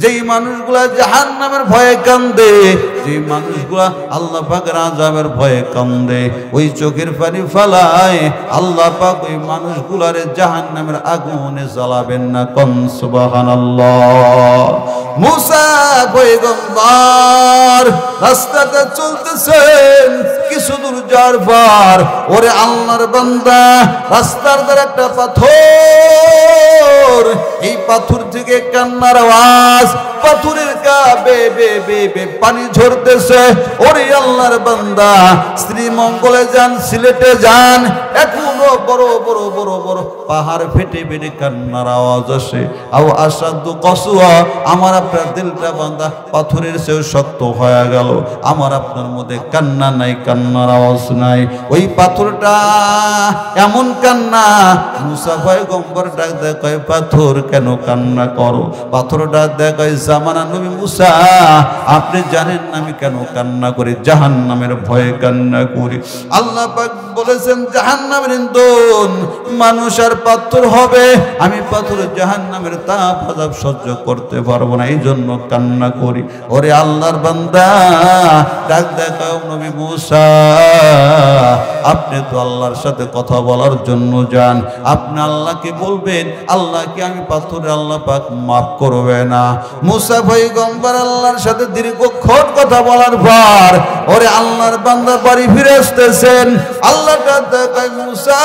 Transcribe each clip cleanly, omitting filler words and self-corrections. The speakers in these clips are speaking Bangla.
যেই মানুষগুলা জাহান্নামের ভয়ে কান্দে, যেই মানুষগুলা আল্লাহ পাকের আযাবের ভয়ে কান্দে, ওই চোখের পানি ফেলায় আল্লাহ পাক ওই মানুষগুলারে জাহান্নামের আগুনে জ্বালাবেন না। কোন সুবহানাল্লাহ। মুসা পয়গম্বর রাস্তাতে চলতেছেন, কিছু দূর যাওয়ার পর ওরে আল্লাহর বান্দা, রাস্তার ধারে একটা পাথর, এই পাথর থেকে কান্নার আওয়াজ, পাথরের গা বে বে বে বে পানি ঝরতেছে। ওরে আল্লাহর বান্দা, শ্রীমঙ্গলে যান, সিলেটে যান, এখনো বড় বড় বড় বড় পাহাড় ফেটে ফেটে কান্নার আওয়াজ আসে। আও আসাদু কসুয়া, আমার আপনার দিলটা বান্দা পাথরের চেয়েও শক্ত হয়ে গেল। আমার আপনার মধ্যে কান্না নাই, কান্নার আওয়াজ নাই। ওই পাথরটা এমন কান্না, মুসা পয়গম্বর ডাক দেয়, কয় পাথর কেন কান্না করো? পাথরটা দেখায়, জামানা নবী মুসা, আপনি জানেন না আমি কেন কান্না করি? জাহান্নামের ভয়ে কান্না করি। আল্লাহ পাক বলেছেন জাহান্নামের ইন্ধন মানুষ আর পাথর হবে, আমি পাথর জাহান্নামের তাপ আযাব সহ্য করতে পারবো না, এই জন্য কান্না করি। ওরে আল্লাহর বান্দা, ডাক দেখাও নবী মুসা, আপনি তো আল্লাহর সাথে কথা বলার জন্য যান, আপনি আল্লাহকে বলবেন, আল্লাহকে আমি পাথরে আল্লাহ পাক মাফ করবে না। মুসা পয়গম্বর আল্লাহর সাথে দীর্ঘক্ষণ কথা বলার পর ওরে আল্লাহর বান্দা বাড়ি ফিরে আসতেছেন। আল্লাহটা দেখায়, মুসা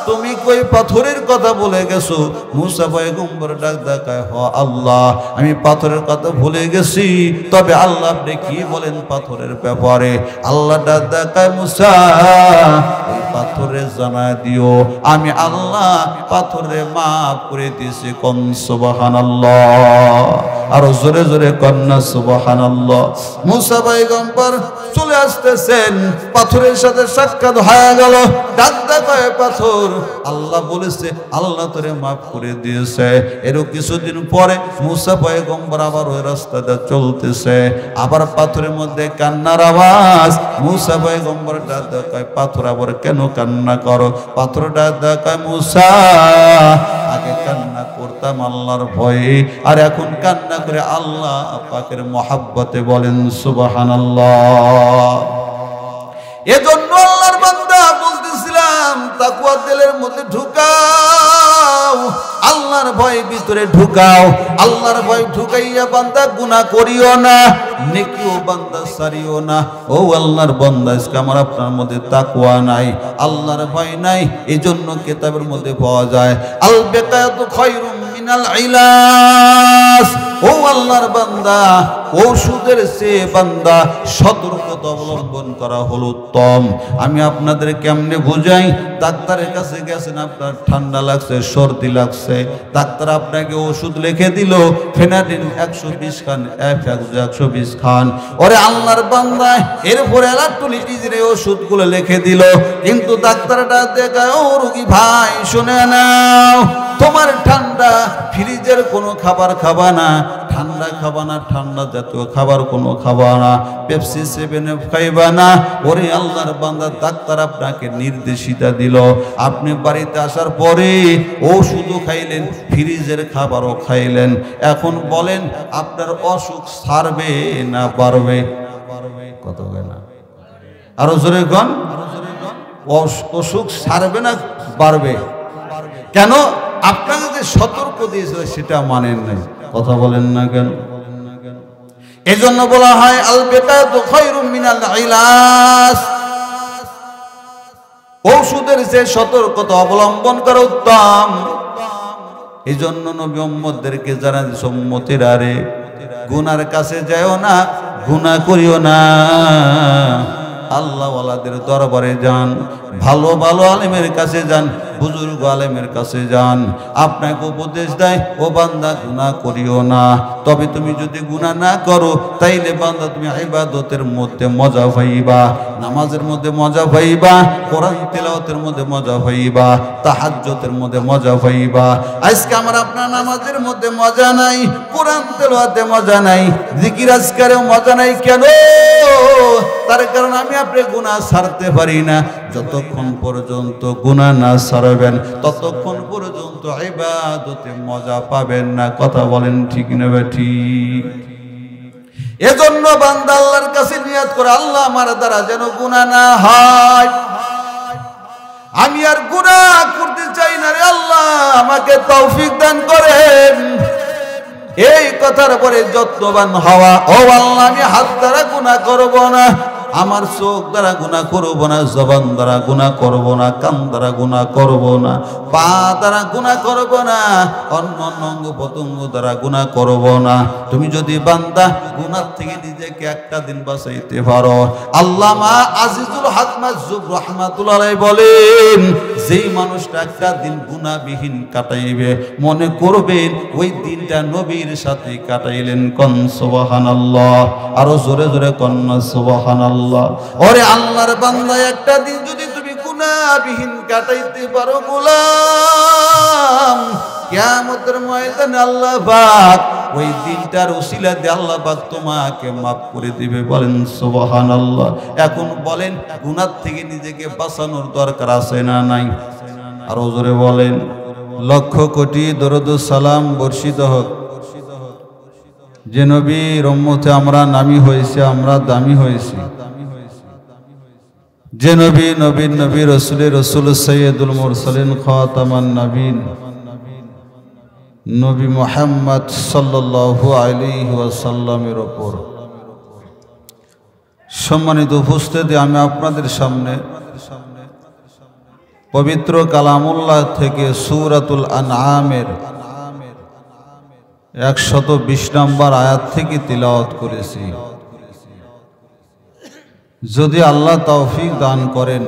তুমি কই পাথরের কথা বলে গেছো? মুসা পয়গম্বর ডাক দেখায়, হ আল্লাহ, আমি পাথরের কথা ভুলে গেছি, তবে আল্লাহ আপনি কি বলেন পাথরের ব্যাপারে? আল্লাহ ডাক দেখায়, মুসা ওই পাথরে জানায় দিও আমি আল্লাহ পাথরে মাফ করে দিয়েছি। কোন সুবহানাল্লাহ। আরো জোরে জোরে কন্যা সুবহানাল্লাহ। মুসা পয়গম্বর চলে আসতেছেন, পাথরের সাথে সাক্ষাৎ হয়ে গেল। ডাক দেখায়, পাথর আল্লাহ বলেছে আল্লাহ তোরে মাফ করে দিয়েছে। এরও কিছুদিন পরে মুসা পয়গম্বর আবার ওই রাস্তাতে চলতেছে, আবার পাথরের মধ্যে কান্নার আওয়াজ। মুসা পয়গম্বর ডাক দেখায়, পাথর আবার কেন কান্না করো? পাথর ডাক দেখায়, মুসা আগে কান্না করতাম আল্লাহর ভয়ে, আর এখন কান্না করে আল্লাহ পাকের মহাব্বতে। বলেন সুবহানাল্লাহ। এজন্য আল্লাহর বান্দা বলতেছিলাম, তাকওয়া দিলের মধ্যে ঢুকাও, আল্লাহর ভয় ভিতরে ঢুকাও। আল্লাহর ভয় ঢুকাইয়া বান্দা গুনাহ করিও না, নেকিও বান্দা সারিও না। ও আল্লাহর বান্দা, আজকে আমার আপনার মধ্যে তাকওয়া নাই, আল্লাহর ভয় নাই। এজন্য কিতাবের মধ্যে পাওয়া যায়, আল বিকায়াতু খায়রুম মিনাল ইলাজ। ও আল্লাহর বান্দা, ঔষধের চেয়ে বান্দা সতর্কতা অবলম্বন করা হলো উত্তম। আমি আপনাদের কেমনে বুঝাই? ডাক্তারের কাছে গেছেন, আপনার ঠান্ডা লাগছে, সর্দি লাগছে, ডাক্তার আপনাকে ওষুধ লিখে দিল, ফেনাডিন 120 খান, এফএক্স 120 খান। ওরে আল্লাহর বান্দা, এরপরে ইলেকট্রোলাইটিসের ওষুধগুলো লিখে দিল, কিন্তু ডাক্তারটা দেখায়, ও রোগী ভাই শুনে নাও, তোমার ঠান্ডা, ফ্রিজের কোনো খাবার খাবা না, ঠান্ডা খাবা না, ঠান্ডা জাতীয় খাবার কোনো খাবা না, পেপসি 7 খাইবা না। ওরে আল্লাহর বান্দা, ডাক্তার আপনাকে নির্দেশিতা দিল, আপনি বাড়িতে আসার পরে ওষুধও খাইলেন, ফ্রিজের খাবারও খাইলেন। এখন বলেন আপনার অসুখ সারবে না বাড়বে? কত না, আরো জোরে গণ, অসুখ সারবে না বাড়বে? কেন? আপনাকে যে সতর্ক দিয়েছিল সেটা মানেন নাই। কথা বলেন না কেন? এজন্য বলা হয় আল বিকায়াতু খায়রুম মিনাল ইলাজ, ঔষধের যে সতর্কতা অবলম্বন করা উত্তম। এজন্য নবী উম্মতদেরকে জানান, উম্মতেরা রে, গুনার কাছে যাও না, গুনাহ করিও না, আল্লাহ ওয়ালাদের দরবারে যান, ভালো ভালো আলেমের কাছে যান, বুজুর্গ আলেমের কাছে যান, আপনাকে উপদেশ দেয়, ও বান্দা গুনাহ করিও না। তবে তুমি যদি গুনাহ না করো, তাইলে বান্দা তুমি ইবাদতের মধ্যে মজা পাইবা, নামাজের মধ্যে মজা পাইবা, কোরআন তিলাওয়াতের মধ্যে মজা পাইবা, তাহাজ্জুদের মধ্যে মজা পাইবা। আজকে আমার আপনার নামাজের মধ্যে মজা নাই, কোরআন তিলাওয়াতে মজা নাই, জিকির আজকারেও মজা নাই। কেন? তার কারণ আমি আপনি গুনাহ ছাড়তে পারি না। যতক্ষণ পর্যন্ত গুনাহ না ছাড়বেন, ততক্ষণ পর্যন্ত ইবাদতে মজা পাবেন না। কথা বলেন ঠিক না ঠিক? এজন্য বান্দা আল্লাহর কাছে নিয়ত করে, আল্লাহ আমার দ্বারা যেন গুনাহ না হয়, আমি আর গুনাহ করতে চাই না রে আল্লাহ, আমাকে তৌফিক দান করেন। এই কথার পরে যত্নবান হওয়া, ও আল্লাহ আমি হাত দ্বারা গুনাহ করব না, আমার চোখ দ্বারা গুনাহ করব না, জবান দ্বারা গুনাহ করব না, কান দ্বারা গুনাহ করব না, পা দ্বারা গুনাহ করব না, অন্য অঙ্গ প্রত্যঙ্গ দ্বারা গুনাহ করব না। তুমি যদি বান্দা গুনাহ থেকে নিজেকে একটা দিন বাঁচাইতে পারো, আল্লামা আজিজুল হক মাজুব রাহমাতুল্লাহ আলাইহি বলেন, যেই মানুষটা একটা দিন গুনাহবিহীন কাটাইবে, মনে করবেন ওই দিনটা নবীর সাথে কাটাইলেন। কোন সুবহানাল্লাহ, আরো জোরে জোরে কন্না সুবহানাল্লাহ। ওরে আল্লাহর বান্দা, একটা দিন যদি তুমি গুনাহবিহীন কাটাইতে পারো গোলাম, কিয়ামতের ময়দানে আল্লাহ পাক ওই দিনটার উসিলা দিয়ে আল্লাহ পাক তোমাকে মাফ করে দিবে। বলেন সুবহানাল্লাহ। এখন বলেন, গুনাহ থেকে নিজেকে বাঁচানোর দরকার আছে না নাই? আর জোরে বলেন। লক্ষ কোটি দরুদ সালাম বর্ষিত হোক যে নবীর উম্মতে আমরা নামী হয়েছি, আমরা দামি হয়েছি, যে নবী নবীন নবী, রসুলের রসুল, সৈয়দুল মুরসালিন, খাতামান নবীন, নবী মুহাম্মদ সাল্লাল্লাহু আলাইহি ওয়াসাল্লামের উপর। সম্মানিত উপস্থিতি, আমি আপনাদের সামনে পবিত্র কালামুল্লাহ থেকে সূরাতুল আনআমের 120 নম্বর আয়াত থেকে তিলাওয়াত করেছি। যদি আল্লাহ তৌফিক দান করেন,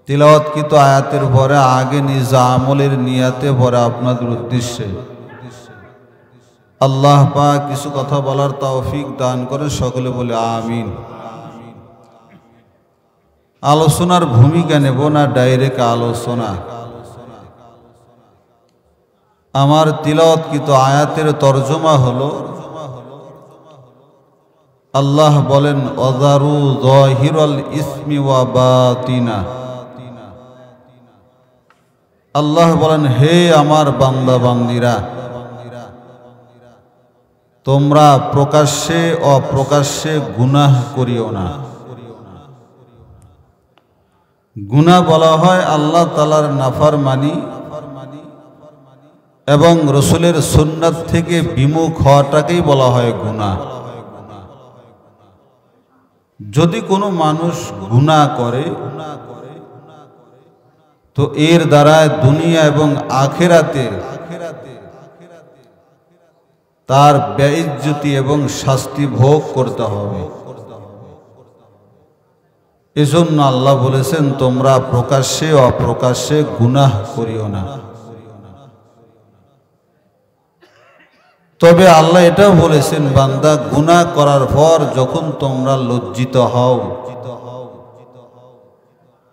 তিলাওয়াতকৃত আয়াতের পরে আগে নিজ আমলের নিয়াতে পরে আপনাদের উদ্দেশ্যে আল্লাহ পাক কিছু কথা বলার তৌফিক দান করেন। সকলে বলে আমিন। আলোচনার ভূমিকা নেব না, ডাইরেক্ট আলোচনা। আমার তিলাওয়াতকৃত আয়াতের তরজমা হলো, আল্লাহ বলেন, ওয়াযারু যাহিরাল ইসমি ওয়া বাতিনা। আল্লাহ বলেন, হে আমার বান্দা বান্দিরা, তোমরা প্রকাশ্যে অপ্রকাশ্যে গুনাহ করিও না। গুনাহ বলা হয় আল্লাহ তাআলার নাফরমানি এবং রসুলের সুন্নাত থেকে বিমুখ হওয়াটাকেই বলা হয় গুনাহ। যদি কোনো মানুষ গুনাহ করে তো এর দ্বারা দুনিয়া এবং আখিরাতে তার বেইজ্জতি এবং শাস্তি ভোগ করতে হবে। এজন্য আল্লাহ বলেছেন, তোমরা প্রকাশ্যে অপ্রকাশ্যে গুনাহ করিও না। তবে আল্লাহ এটাও বলেছেন, বান্দা গুনাহ করার পর যখন তোমরা লজ্জিত হও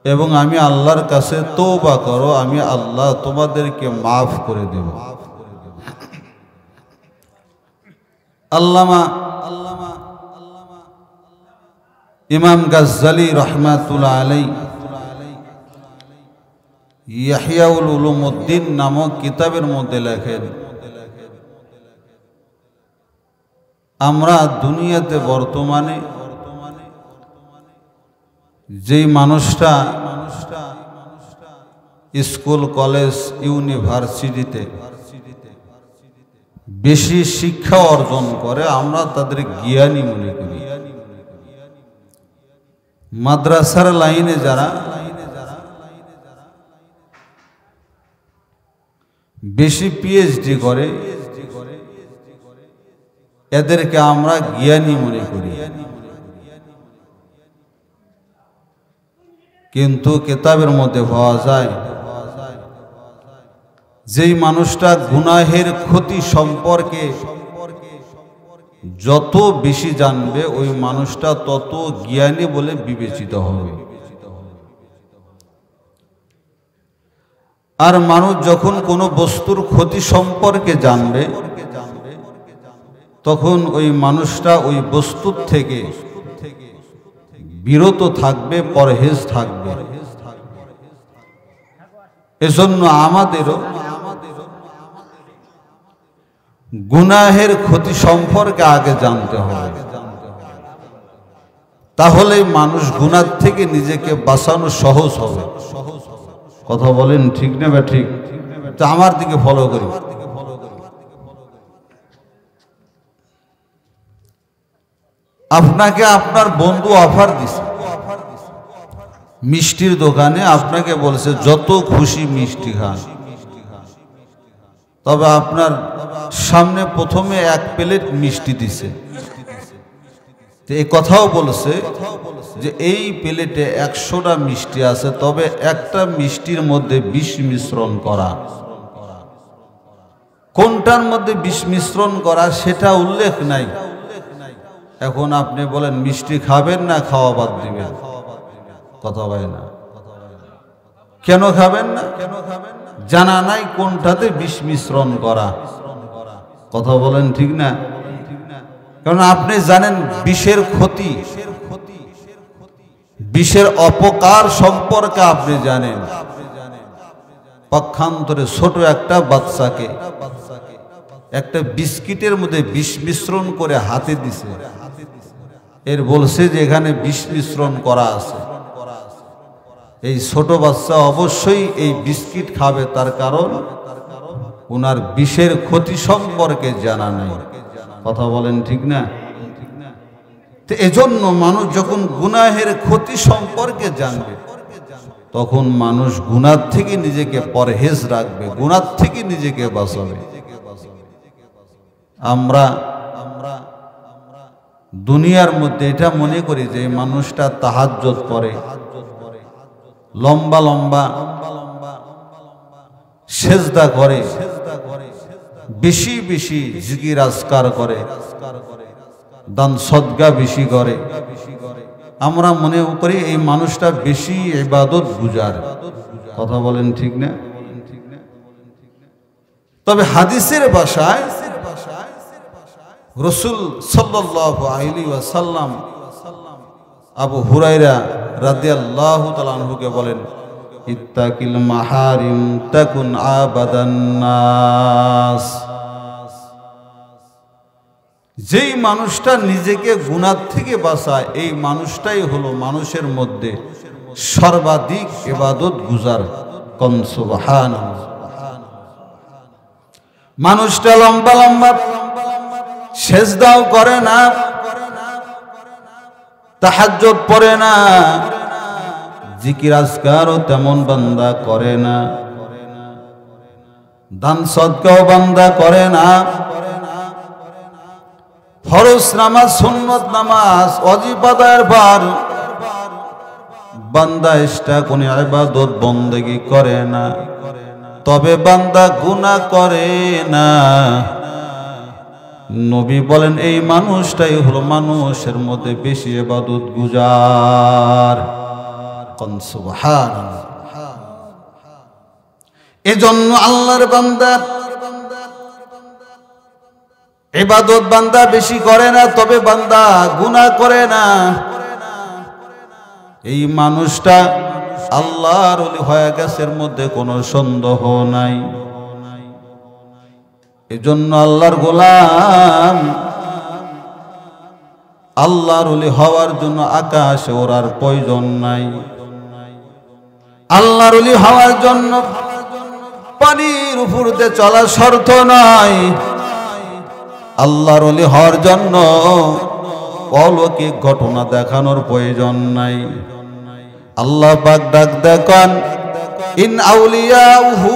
এবং আমি আল্লাহর কাছে তওবা করো, আমি আল্লাহ তোমাদেরকে মাফ করে দেব। আল্লামা ইমাম গাজ্জালী রাহমাতুল্লাহ আলাইহি ইহইয়াউল উলুমউদ্দিন নামক কিতাবের মধ্যে লেখেন, আমরা দুনিয়াতে বর্তমানে যেই মানুষটা স্কুল, কলেজ, ইউনিভার্সিটিতে বেশি শিক্ষা অর্জন করে, আমরা তাদের জ্ঞানী মনে করি। মাদ্রাসার লাইনে যারা বেশি পিএইচডি করে, এদেরকে আমরা জ্ঞানী মনে করি। কিন্তু কিতাবের মধ্যে পাওয়া যায়, যেই মানুষটা গুনাহের ক্ষতি সম্পর্কে যত বেশি জানবে, ওই মানুষটা তত জ্ঞানী বলে বিবেচিত হবে। আর মানুষ যখন কোনো বস্তুর ক্ষতি সম্পর্কে জানবে, তখন ওই মানুষটা ওই বস্তুর থেকে বিরত থাকবে, পরহেজ থাকবে। এজন্য আমাদেরও গুনাহের ক্ষতি সম্পর্কে আগে জানতে হবে, তাহলেই মানুষ গুনাহ থেকে নিজেকে বাঁচানো সহজ হবে। কথা বলেন ঠিক না বা ঠিক? তো আমার দিকে ফলো করি। আপনাকে আপনার বন্ধু অফার দিছে মিষ্টির দোকানে, আপনাকে বলছে যত খুশি মিষ্টি খান, তবে আপনার সামনে প্রথমে 1 প্লেট মিষ্টি দিছে। এই কথাও বলছে যে এই প্লেটে 100টা মিষ্টি আছে, তবে একটা মিষ্টির মধ্যে বিষ মিশ্রণ করা। কোনটার মধ্যে বিষ মিশ্রণ করা সেটা উল্লেখ নাই। এখন আপনি বলেন মিষ্টি খাবেন না খাওয়া বাদ দিবেন? কথা হয় না। কেন খাবেন না? জানা নাই কোনটাতে বিষ মিশ্রণ করা। কথা বলেন ঠিক না? কারণ আপনি জানেন বিষের ক্ষতি, বিষের অপকার সম্পর্কে আপনি জানেন। পক্ষান্তরে ছোট একটা বাচ্চাকে একটা বিস্কিটের মধ্যে বিষ মিশ্রণ করে হাতে দিছে, এর বলছে যে এখানে বিষ মিশ্রণ করা আছে। এই ছোট বাচ্চা অবশ্যই এই বিস্কিট খাবে, তার কারণ ওনার বিষের ক্ষতি সম্পর্কে জানা নাই। কথা বলেন ঠিক না? তো এজন্য মানুষ যখন গুনাহের ক্ষতি সম্পর্কে জানবে, তখন মানুষ গুনাহ থেকে নিজেকে পরহেজ রাখবে, গুনাহ থেকে নিজেকে বাঁচাবে। আমরা দুনিয়ার মধ্যে এটা মনে করি যে মানুষটা তাহাজ্জুদ করে, লম্বা লম্বা সেজদা করে, বেশি বেশি জিকির আজকার করে, দান সদকা বেশি করে। আমরা মনে করি এই মানুষটা বেশি ইবাদত গুজার। কথা বলেন ঠিক না? তবে হাদিসের ভাষায় রাসূল সাল্লাল্লাহু আলাইহি ওয়াসাল্লাম আবু হুরায়রা রাদিয়াল্লাহু তাআলা আনহুকে বলেন, ইত্তাকিল মাহারিম তাকুন আবাদান নাস। যেই মানুষটা নিজেকে গুনাহ থেকে বাঁচায়, এই মানুষটাই হলো মানুষের মধ্যে সর্বাধিক ইবাদত গুজার। কোন সুবহানাল্লাহ। মানুষটা লম্বা লম্বা সেজদাও করে না, তাহাজ্জুদ পড়ে না, জিকির আজকারও তেমন বান্দা করে না, দান সদকাও বান্দা করে না, ফরজ নামাজ, সুন্নত নামাজ, ওয়াজিব আদায়ের পর বান্দা এক্সট্রা কোনো ইবাদত বন্দেগী করে না, তবে বান্দা গুনাহ করে না। নবী বলেন এই মানুষটাই হলো মানুষের মধ্যে বেশি ইবাদত গুজার। সুবহানাল্লাহ। এজন্য আল্লাহর বান্দা ইবাদত বান্দা বেশি করে না, তবে বান্দা গুনাহ করে না। এই মানুষটা আল্লাহর ওলি হয়ে গেছে, এর মধ্যে কোনো সন্দেহ নাই। এজন্য আল্লাহর গোলাম আল্লাহর ওলি হওয়ার জন্য আকাশে ওড়ার প্রয়োজন নাই। আল্লাহর ওলি হওয়ার জন্য পানির উপর দিয়ে চলা শর্ত নয়। আল্লাহর ওলি হওয়ার জন্য অলৌকিক ঘটনা দেখানোর প্রয়োজন নাই। আল্লাহ পাক ডাক দেখান, ইন আউলিয়াহু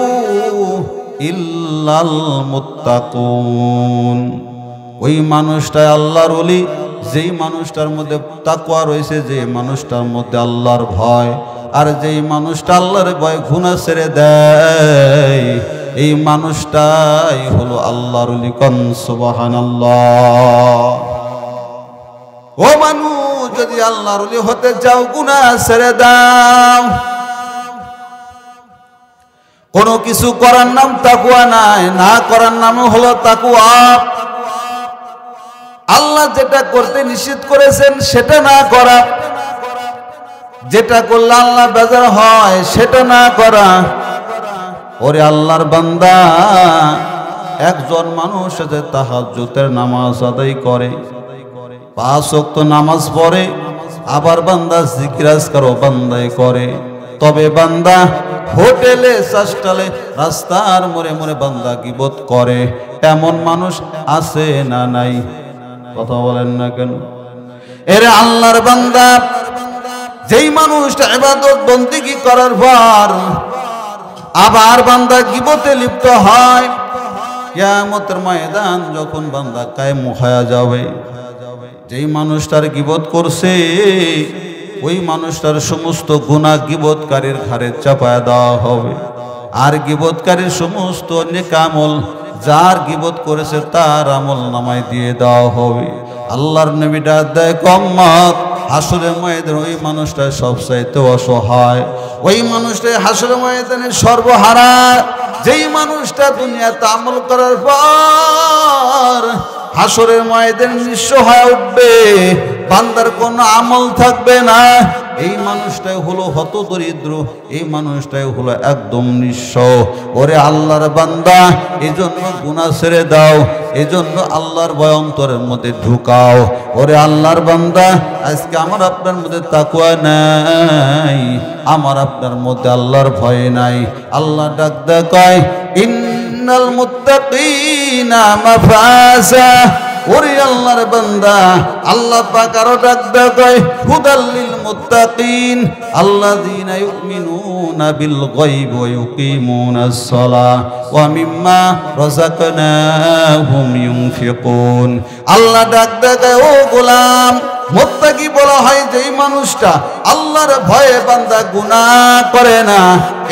ইল্লাল মুত্তাকুন। ওই মানুষটা আল্লাহর ওলি যেই মানুষটার মধ্যে তাকওয়া রয়েছে, যে মানুষটার মধ্যে আল্লাহর ভয়, আর যেই মানুষটা আল্লাহর ভয় গুনাহ ছেড়ে দেয়, এই মানুষটাই হলো আল্লাহর ওলি। কোন সুবহানাল্লাহ। ও মানুষ, যদি আল্লাহর ওলি হতে চাও গুনাহ ছেড়ে দাও। কোনো কিছু করার নাম তাকওয়া নাই, না করার নাম হলো তাকওয়া। আল্লাহ যেটা করতে নিষেধ করেছেন সেটা না করা, যেটা করলে আল্লাহ বেজার হয় সেটা না করা, ওরে আল্লাহর বান্দা, একজন মানুষ যে তাহাজ্জুদের নামাজ আদায় করে, 5 ওয়াক্ত নামাজ পড়ে, আবার বান্দা জিকির আজকারও বান্দাই করে, তবে বান্দা হোটেলে চাষটালে রাস্তার মোড়ে মোড়ে বান্দা গীবত করে, এমন মানুষ আছে না নাই? কথা বলেন না কেন? এরে আল্লাহর বান্দা, যেই মানুষটা ইবাদত বন্দেগী করার পর আবার বান্দা গীবতে লিপ্ত হয়, কিয়ামতের ময়দান যখন বান্দা কায়েম হয়ে যাবে, যেই মানুষটার গীবত করছে ওই মানুষটার সমস্ত গুনাহ গীবতকারীর ঘাড়ে চাপায় দেওয়া হবে, আর গীবতকারীর সমস্ত নেক আমল যার গীবত করেছে তার আমল নামায় দিয়ে দেওয়া হবে। আল্লাহর নবী ডাক দেয়, উম্মত, হাসরের ময়দানে ওই মানুষটা সবচাইতে অসহায়, ওই মানুষটা হাসরের ময়দানে সর্বহারা, যেই মানুষটা দুনিয়াতে আমল করার পর হাসরের ময়দানে নিঃস্ব হয়ে উঠবে, বান্দার কোনো আমল থাকবে না, এই মানুষটাই হলো হতদরিদ্র, এই মানুষটাই হলো একদম নিঃস্ব। ওরে আল্লাহর বান্দা, এজন্য গুনাহ ছেড়ে দাও, এজন্য আল্লাহর ভয় অন্তরের মধ্যে ঢুকাও। ওরে আল্লাহর বান্দা, আজকে আমার আপনার মধ্যে তাকওয়া নাই, আমার আপনার মধ্যে আল্লাহর ভয় নাই। আল্লাহ ডাক দেয়, ইন্নাল মুত্তাকিনা মাফাজা। ওরে আল্লাহর বান্দা, আল্লাহ পাক আরো ডাক দেয়, হুদাল লিল মুত্তাকিন আল্লাযীনা ইউমিনুনা বিল গায়ব ওয়া ইউকিমুনাস সালাহ ওয়া মিম্মা রাযাকনাহুম ইউনফিকুন। আল্লাহ ডাক দেয়, ও গোলাম, মুত্তাকি বলা হয় যেই মানুষটা আল্লাহর ভয়ে বান্দা গুনাহ করে না,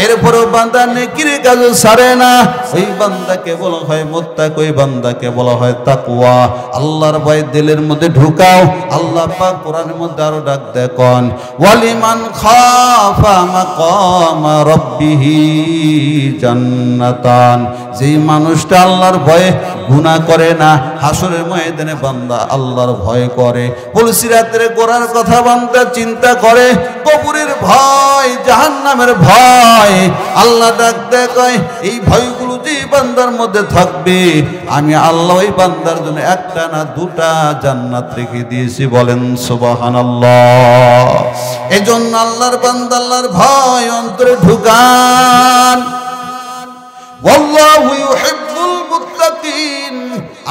এরপরেও বান্দা নেকির কাজ ছাড়ে না, ওই বান্দাকে বলা হয় মুত্তাকি, ওই বান্দাকে বলা হয় তাকওয়া। আল্লাহর ভয় দিলের মধ্যে ঢুকাও। আল্লাহ পাক কোরআনের মধ্যে আরো ডাক দেন, ওয়ালিমান খাফা মাকামা রাব্বিহি জান্নাতান। যেই মানুষটা আল্লাহর ভয়ে গুনাহ করে না, হাসরের ময়দানে বান্দা আল্লাহর ভয় করে, পুলসিরাতের গোরার কথা বান্দা চিন্তা করে, কবরের ভয়, জাহান্নামের ভয়, আল্লাহ ডাক দেয়, এই ভয়গুলো যে বান্দার মধ্যে থাকবে, আমি আল্লাহ ওই বান্দার জন্য একটা না দুটা জান্নাত রেখে দিয়েছি। বলেন সুবহানাল্লাহ। এজন্য আল্লাহর বান্দা আল্লাহর ভয় অন্তরে ঢুকান। ওয়াল্লাহু ইউহিব্বুল মুত্তাকিন।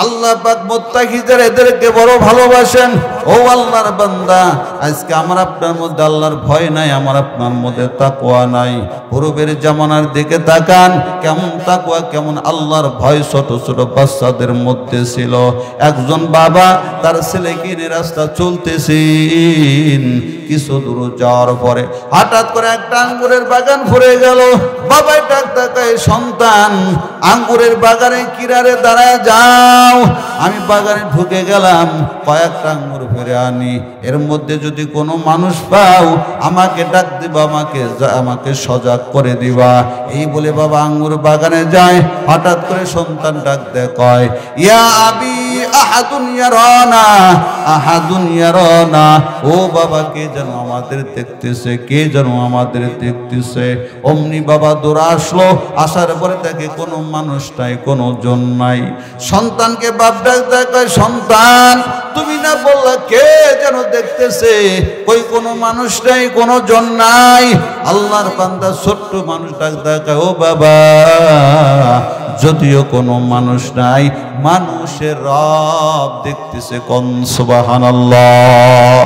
আল্লাহ পাক মুত্তাকিদের এদেরকে বড় ভালোবাসেন। ও আল্লাহর বান্দা, আজকে আমার আপনার মধ্যে আল্লাহর ভয় নাই, আমার আপনার মধ্যে তাকওয়া নাই। পূর্বের জামানার দিকে তাকান, কেমন তাকওয়া, কেমন আল্লাহর ভয় ছোট ছোট বাচ্চাদের মধ্যে ছিল। একজন বাবা তার ছেলেকে নিয়ে রাস্তা চলতেছেন, কিছু দূর যাওয়ার পরে হঠাৎ করে একটা আঙ্গুরের বাগান ভরে গেল। বাবাই ডাক দেয়, সন্তান, আঙ্গুরের বাগানে কিনারে দাঁড়ায় যাও, আমি বাগানে ঢুকে গেলাম, কয়েকটা আঙ্গুর ফিরে আনি, এর মধ্যে যদি কোনো মানুষ পাও আমাকে ডাক দিবা, আমাকে সজাগ করে দিবা। এই বলে বাবা আঙ্গুর বাগানে যায়। হঠাৎ করে সন্তান ডাক দেয়, কয়, ইয়া আবি আহাদুন ইয়ারানা, আহাদুন ইয়ারানা। ও বাবা, কে যেন আমাদের দেখতেছে, কে যেন আমাদের দেখতেছে। অমনি বাবা দৌড়া আসলো, আসার পরে তাকে কোনো মানুষ নাই, কোনো জন নাই। সন্তানকে বাপ ডাক দেয়, কয়, সন্তান, তুমি না বললা কে যেন দেখতেছে, কই কোনো মানুষ নাই, কোনো জন নাই। আল্লাহর বান্দা ছোট্ট মানুষ ডাক দেয়, ও বাবা, যদিও কোনো মানুষ নাই, মানুষের রব দেখতেছে। কোন সুবহানাল্লাহ।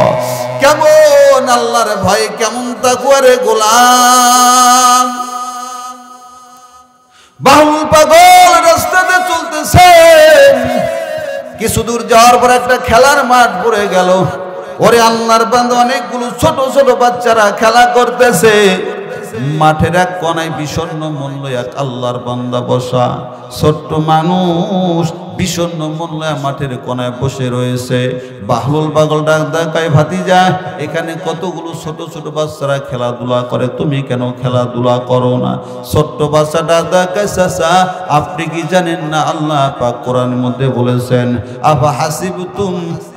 কেমন আল্লাহর ভয়, কেমন তাকওয়া রে গোলাম। বাহুল পাগল রাস্তাতে চলতেছে, কিছু দূর যাওয়ার পর একটা খেলার মাঠ পড়ে গেল। ওরে আল্লাহর বান্দা, অনেকগুলো ছোট ছোট বাচ্চারা খেলা করতেছে। মাঠের এক কোনায় বিষণ্ণ মূল্য এক আল্লাহর বান্দা বসা, ছোট্ট মানুষ বিষণ্ণ মূল্য মাঠের কোনায় বসে রয়েছে। বাহলুল পাগল ডাক দেয়, ভাতিজা, এখানে কতগুলো ছোট ছোট বাচ্চারা খেলাধুলা করে, তুমি কেন খেলাধুলা করো না? ছোট্ট বাচ্চা ডাক দেয়, চাচা, আপনি কি জানেন না আল্লাহ পাক কোরআনের মধ্যে বলেছেন, আফা হাসিবতুম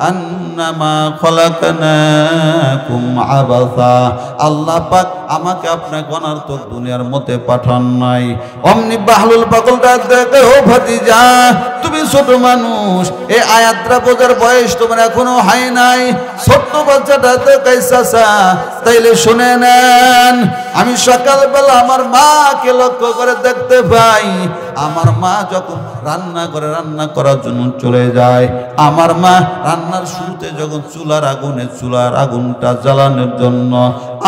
আন্নামা খলাকনাকুম আবাসা। আল্লাহ পাক আমাকে আপনাকে অনার্থক দুনিয়ার মধ্যে পাঠান নাই। অমনি বাহলুল পাগলটা দেখে, ও ভাতিজা তুমি ছোট মানুষ, এই আয়াতটা বোঝার বয়স তোমার এখনো হয় নাই। ছোট্ট বাচ্চাটা দেখে, চাচা তাইলে শুনে নেন, আমি সকালবেলা আমার মাকে লক্ষ্য করে দেখতে পাই, আমার মা যখন রান্না করে রান্না করার জন্য চলে যায়, আমার মা রান্নার শুরুতে যখন চুলার আগুনটা জ্বালানোর জন্য,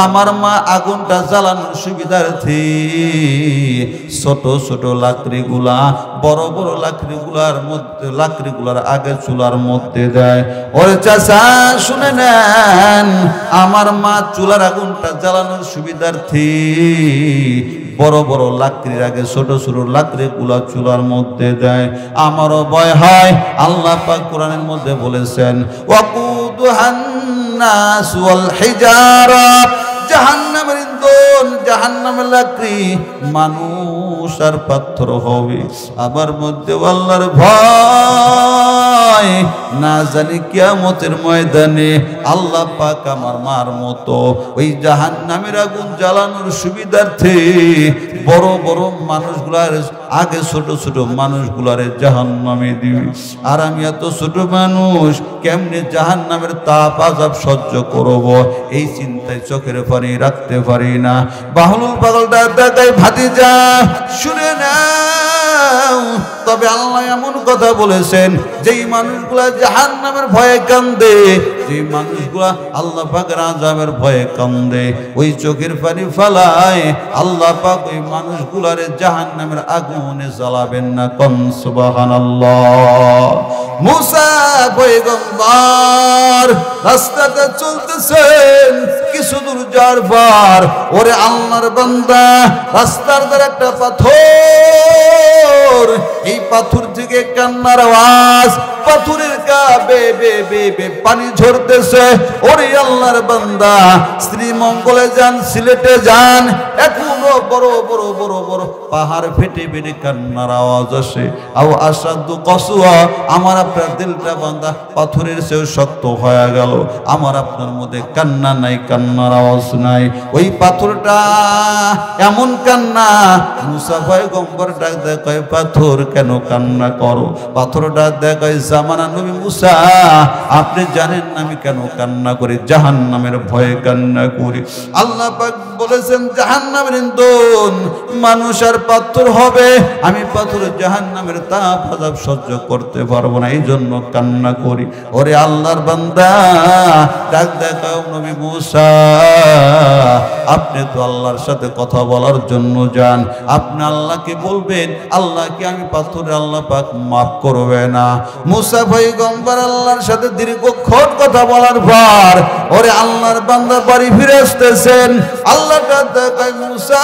আমার মা আগুনটা জ্বালানোর সুবিধার্থে ছোট ছোট লাকড়িগুলা বড় বড় লাকড়িগুলার আগে চুলার মধ্যে দেয়। ওরে চাচা শুনে নেন, আমার মা চুলার আগুনটা জ্বালানোর সুবিধার্থে বড় বড় লাকড়ির আগে ছোট ছোট লাকড়িগুলা চুলার মধ্যে দেয়। আমারও ভয় হয়। আল্লাহ পাক কোরআনের মধ্যে বলেছেন, ওয়াকুদুহান নাস ওয়াল হিজারা, জাহান্নামের ইন্ধন, জাহান্নামের লাকড়ি মানুষ আর পাথর হবে। আমার মধ্যে আল্লাহর ভয়, না জানি কিয়ামতের ময়দানে আল্লাহ পাক আমার মার মতো ওই জাহান্নামের আগুন জ্বালানোর সুবিধার্থে বড় বড় মানুষগুলার আগে ছোট ছোট মানুষগুলারে জাহান্নামে দিবে। আর আমি এত ছোট মানুষ, কেমনে জাহান্নামের তাপ আযাব সহ্য করব, এই চিন্তায় চোখের পানি রাখতে পারি না। বাহলুল পাগলটা দেখাই, ভাতিজা শুনে নাও, তবে আল্লাহ এমন কথা বলেছেন, যেই মানুষগুলা জাহান্নামের ভয়ে কান্দে, যেই মানুষগুলা আল্লাহ পাকের আযাবের ভয়ে কান্দে, ওই চোখের পানি ফেলায়, আল্লাহ পাক ওই মানুষগুলারে জাহান্নামের আগুনে জ্বালাবেন না। কোন সুবহানাল্লাহ। মুসা পয়গম্বর রাস্তাতে চলতেছেন, কিছু দূর যাওয়ার পর ওরে আল্লাহর বান্দা, রাস্তার ধারে একটা পাথর, এই পাথর থেকে কান্নার আওয়াজ, পাথরের গা বে বে বে বে পানি ঝরতেছে। ওরে আল্লাহর বান্দা, শ্রীমঙ্গলে যান, সিলেটে যান, এখনো বড় বড় বড় বড় পাহাড় ফেটে ফেটে কান্নার আওয়াজ আসে। আও আসাদু কসুয়া, আমার আপনার দিলটা বান্দা পাথরের চেয়েও শক্ত হয়ে গেল। আমার আপনার মধ্যে কান্না নাই, কান্নার আওয়াজ নাই। ওই পাথরটা এমন কান্না, মুসা পয়গম্বর ডাক দেয়, কয় পাথর কেন কান্না করো? পাথরটা দেখায়, জামানা নবী মুসা আপনি জানেন না আমি কেন কান্না করি? জাহান্নামের ভয়ে কান্না করি। আল্লাহ পাক বলেছেন, জাহান্নামের ইন্ধন মানুষ আর পাথর হবে, আমি পাথর জাহান্নামের তাপ আযাব সহ্য করতে পারবো না, এই জন্য কান্না করি। ওরে আল্লাহর বান্দা, ডাক দেখাও নবী মুসা, আপনি তো আল্লাহর সাথে কথা বলার জন্য যান, আপনি আল্লাহকে বলবেন, আল্লাহকে আমি পাথরে আল্লাহ পাক মাফ করবে না। মুসা পয়গম্বর আল্লাহর সাথে দীর্ঘক্ষণ কথা বলার পর ওরে আল্লাহর বান্দা বাড়ি ফিরে আসতেছেন। আল্লাহ দেখায়, মুসা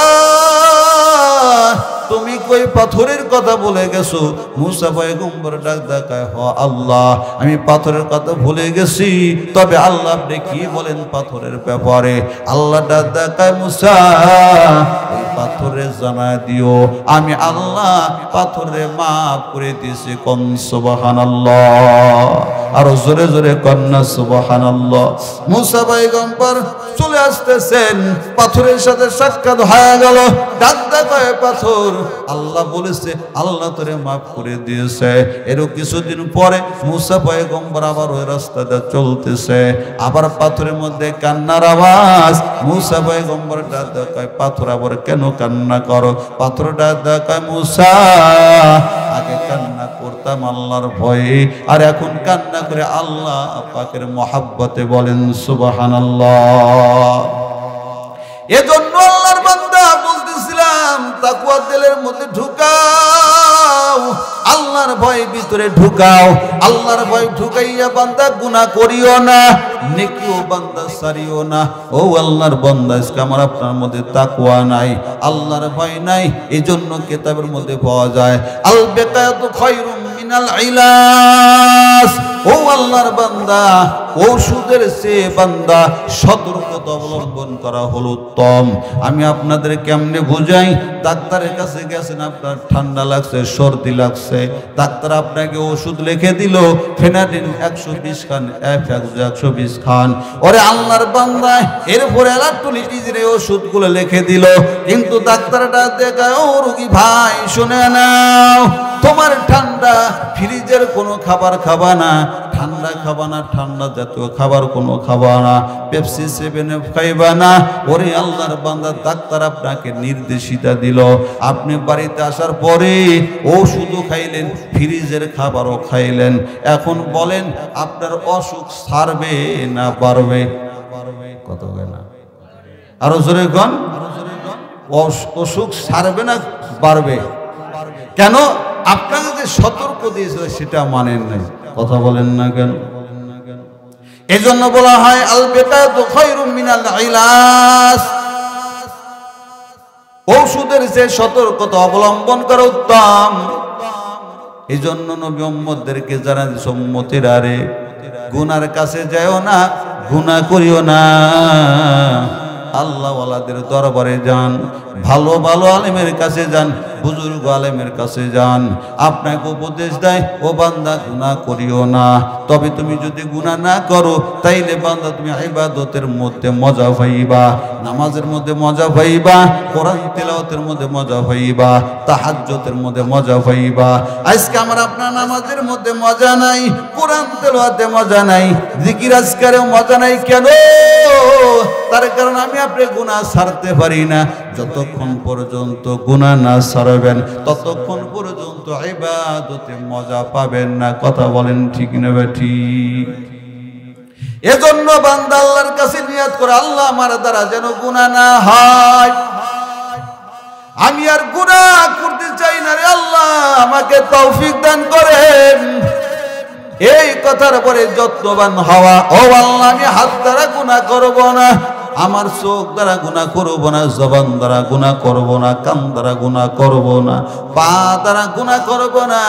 তুমি কই পাথরের কথা বলে গেছো? মুসা পয়গম্বর ডাক দেখায়, হ আল্লাহ, আমি পাথরের কথা ভুলে গেছি, তবে আল্লাহ আপনি কি বলেন পাথরের ব্যাপারে? আল্লাহ ডাক দেখায়, মুসা ওই পাথরে জানায় দিও আমি আল্লাহ পাথরে মাফ করে দিয়েছি। কোন সুবহানাল্লাহ। আরো জোরে জোরে কন্যা সুবহানাল্লাহ। মুসা পয়গম্বর চলে আসতেছেন, পাথরের সাথে সাক্ষাৎ হয়ে গেল। ডাক দেখায়, পাথর আল্লাহ বলেছে আল্লাহ তোরে মাফ করে দিয়েছে। এরও কিছুদিন পরে মুসা পয়গম্বর আবার ওই রাস্তাতে চলতেছে, আবার পাথরের মধ্যে কান্নার আওয়াজ। মুসা পয়গম্বর ডাক দেখায়, পাথর আবার কেন কান্না করো? পাথর ডাক দেখায়, মুসা আগে কান্না করতাম আল্লাহর ভয়ে, আর এখন কান্না করে আল্লাহ পাকের মহাব্বতে। বলেন সুবহানাল্লাহ। এজন্য আল্লাহর বান্দা বলতেছিলাম, তাকওয়া দিলের মধ্যে ঢুকাও, আল্লাহর ভয় ভিতরে ঢুকাও। আল্লাহর ভয় ঢুকাইয়া বান্দা গুনাহ করিও না, নেকিও বান্দা সারিও না। ও আল্লাহর বান্দা, আজকে আমার আপনার মধ্যে তাকওয়া নাই, আল্লাহর ভয় নাই। এজন্য কিতাবের মধ্যে পাওয়া যায়, আল বিকায়াতু খায়রুম মিনাল ইলাজ। ও আল্লাহর বান্দা, ঔষধের চেয়ে বান্দা সতর্কতা অবলম্বন করা হলো উত্তম। আমি আপনাদের কেমনে বুঝাই, ডাক্তারের কাছে গেছেন, আপনার ঠান্ডা লাগছে, সর্দি লাগছে, ডাক্তার আপনাকে ওষুধ লিখে দিল, ফেনাডিন 120 খান, 120 খান। ওরে আল্লাহর বান্দা এরপরে ইলেকট্রোলাইটিসের ওষুধগুলো লিখে দিল, কিন্তু ডাক্তারটা দেখায়, ও রোগী ভাই শুনে নাও, তোমার ঠান্ডা, ফ্রিজের কোনো খাবার খাবা না, ঠান্ডা খাবা না, ঠান্ডা জাতীয় খাবার কোনো খাবা না, পেপসি 7 খাইবা না। ওরে আল্লাহর বান্দা, ডাক্তার আপনাকে নির্দেশিতা দিল, আপনি বাড়িতে আসার পরে ওষুধও খাইলেন, ফ্রিজের খাবারও খাইলেন। এখন বলেন আপনার অসুখ সারবে না বাড়বে? কত না আরো জোরে গণ, অসুখ সারবে না বাড়বে? কেন? আপনাকে যে সতর্ক দিয়েছিল সেটা মানেন নাই, কথা বলেন না কেন? এজন্য বলা হয় আল বিকাতু খায়রুম মিনাল ইলাজ, ঔষধের যে সতর্কতা অবলম্বন করা উত্তম। এজন্য নবী উম্মতদেরকে যারা উম্মতেরা রে, গুনার কাছে যাও না, গুনাহ করিও না, আল্লাহ ওয়ালাদের দরবারে যান, ভালো ভালো আলেমের কাছে যান, বুজুর্গ আলেমের কাছে যান, আপনাকে উপদেশ দেয়, ও বান্দা গুনাহ করিও না। তবে তুমি যদি গুনাহ না করো, তাইলে বান্দা তুমি ইবাদতের মধ্যে মজা পাইবা, নামাজের মধ্যে মজা পাইবা, কোরআন তিলাওয়াতের মধ্যে মজা পাইবা, তাহাজ্জুদের মধ্যে মজা পাইবা। আজকে আমার আপনার নামাজের মধ্যে মজা নাই, কোরআন তিলাওয়াতে মজা নাই, জিকির আজকারেও মজা নাই। কেন? তার কারণ আমি আপনি গুনাহ ছাড়তে পারি না। যতক্ষণ পর্যন্ত গুনাহ না ছাড়বেন, ততক্ষণ পর্যন্ত ইবাদতে মজা পাবেন না। কথা বলেন ঠিক না ঠিক? এজন্য বান্দা আল্লাহর কাছে নিয়ত করে, আল্লাহ আমার দ্বারা যেন গুনাহ না হয়, আমি আর গুনাহ করতে চাই না রে আল্লাহ, আমাকে তৌফিক দান করেন। এই কথার পরে যত্নবান হওয়া, ও আল্লাহ আমি হাত দ্বারা গুনাহ করব না, আমার চোখ দ্বারা গুনাহ করব না, জবান দ্বারা গুনাহ করব না, কান দ্বারা গুনাহ করব না, পা দ্বারা গুনাহ করব না,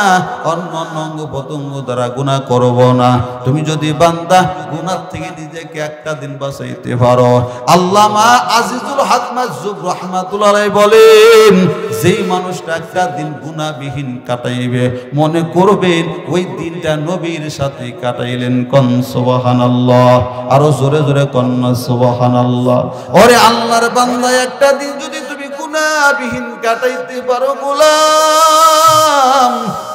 অন্য অঙ্গ প্রত্যঙ্গ দ্বারা গুনাহ করব না। তুমি যদি বান্দা গুনাহ থেকে নিজেকে একটা দিন বাঁচাইতে পারো, আল্লামা আজিজুল হক মাজুব রাহমাতুল্লাহ আলাইহি বলেন, যেই মানুষটা একটা দিন গুনাহবিহীন কাটাইবে, মনে করবেন ওই দিনটা নবীর সাথে কাটাইলেন। কোন সুবহানাল্লাহ, আরো জোরে জোরে কন্না সুবহানাল্লাহ। ওরে আল্লাহর বান্দা, একটা দিন যদি তুমি গুনাহবিহীন কাটাইতে পারো গোলাম,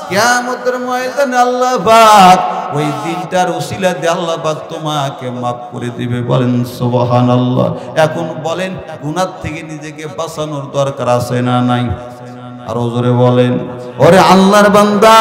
কিয়ামতের ময়দানে আল্লাহ পাক ওই দিনটার উসিলা দিয়ে আল্লাহ পাক তোমাকে মাফ করে দিবে। বলেন সুবহানাল্লাহ। এখন বলেন, গুনাহ থেকে নিজেকে বাঁচানোর দরকার আছে না নাই? আরো জোরে বলেন। ওরে আল্লাহর বান্দা,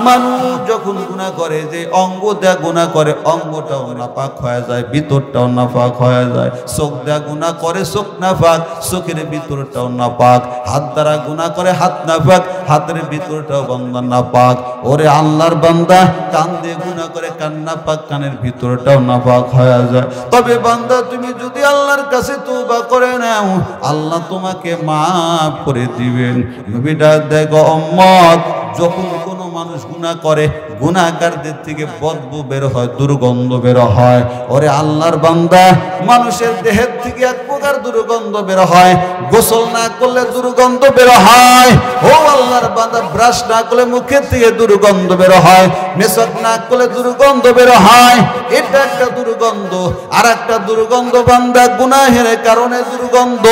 মানুষ যখন গুনাহ করে, যে অঙ্গ দেয়া গুনাহ করে, অঙ্গটাও নাপাক হয়ে যায়, ভিতরটাও নাপাক হয়ে যায়। চোখ দেয়া গুনাহ করে, চোখ নাপাক, চোখের ভিতরটাও নাপাক। হাত দ্বারা গুনাহ করে, হাত নাপাক, হাতের ভিতরটাও বান্দা নাপাক। ওরে আল্লাহর বান্দা, কান দিয়ে গুনাহ করে, কান নাপাক, কানের ভিতরটাও নাপাক হয়ে যায়। তবে বান্দা তুমি যদি আল্লাহর কাছে তওবা করে নাও, আল্লাহ তোমাকে মাফ করে দিবেন। নবীটা দেখো উম্মত, যখন কোনো মানুষ গুনাহ করে, গুনাহগারদের থেকে বদবু বের হয়, দুর্গন্ধ বের হয়। ওরে আল্লাহর বান্দা, মানুষের দেহের থেকে এক প্রকার দুর্গন্ধ বের হয়, গোসল না করলে দুর্গন্ধ বের হয়। ও আল্লাহর বান্দা, ব্রাশ না করলে মুখের থেকে দুর্গন্ধ বের হয়, মেসওয়াক না করলে দুর্গন্ধ বের হয়। এটা একটা দুর্গন্ধ। আর একটা দুর্গন্ধ বান্দা, গুনাহের কারণে দুর্গন্ধ।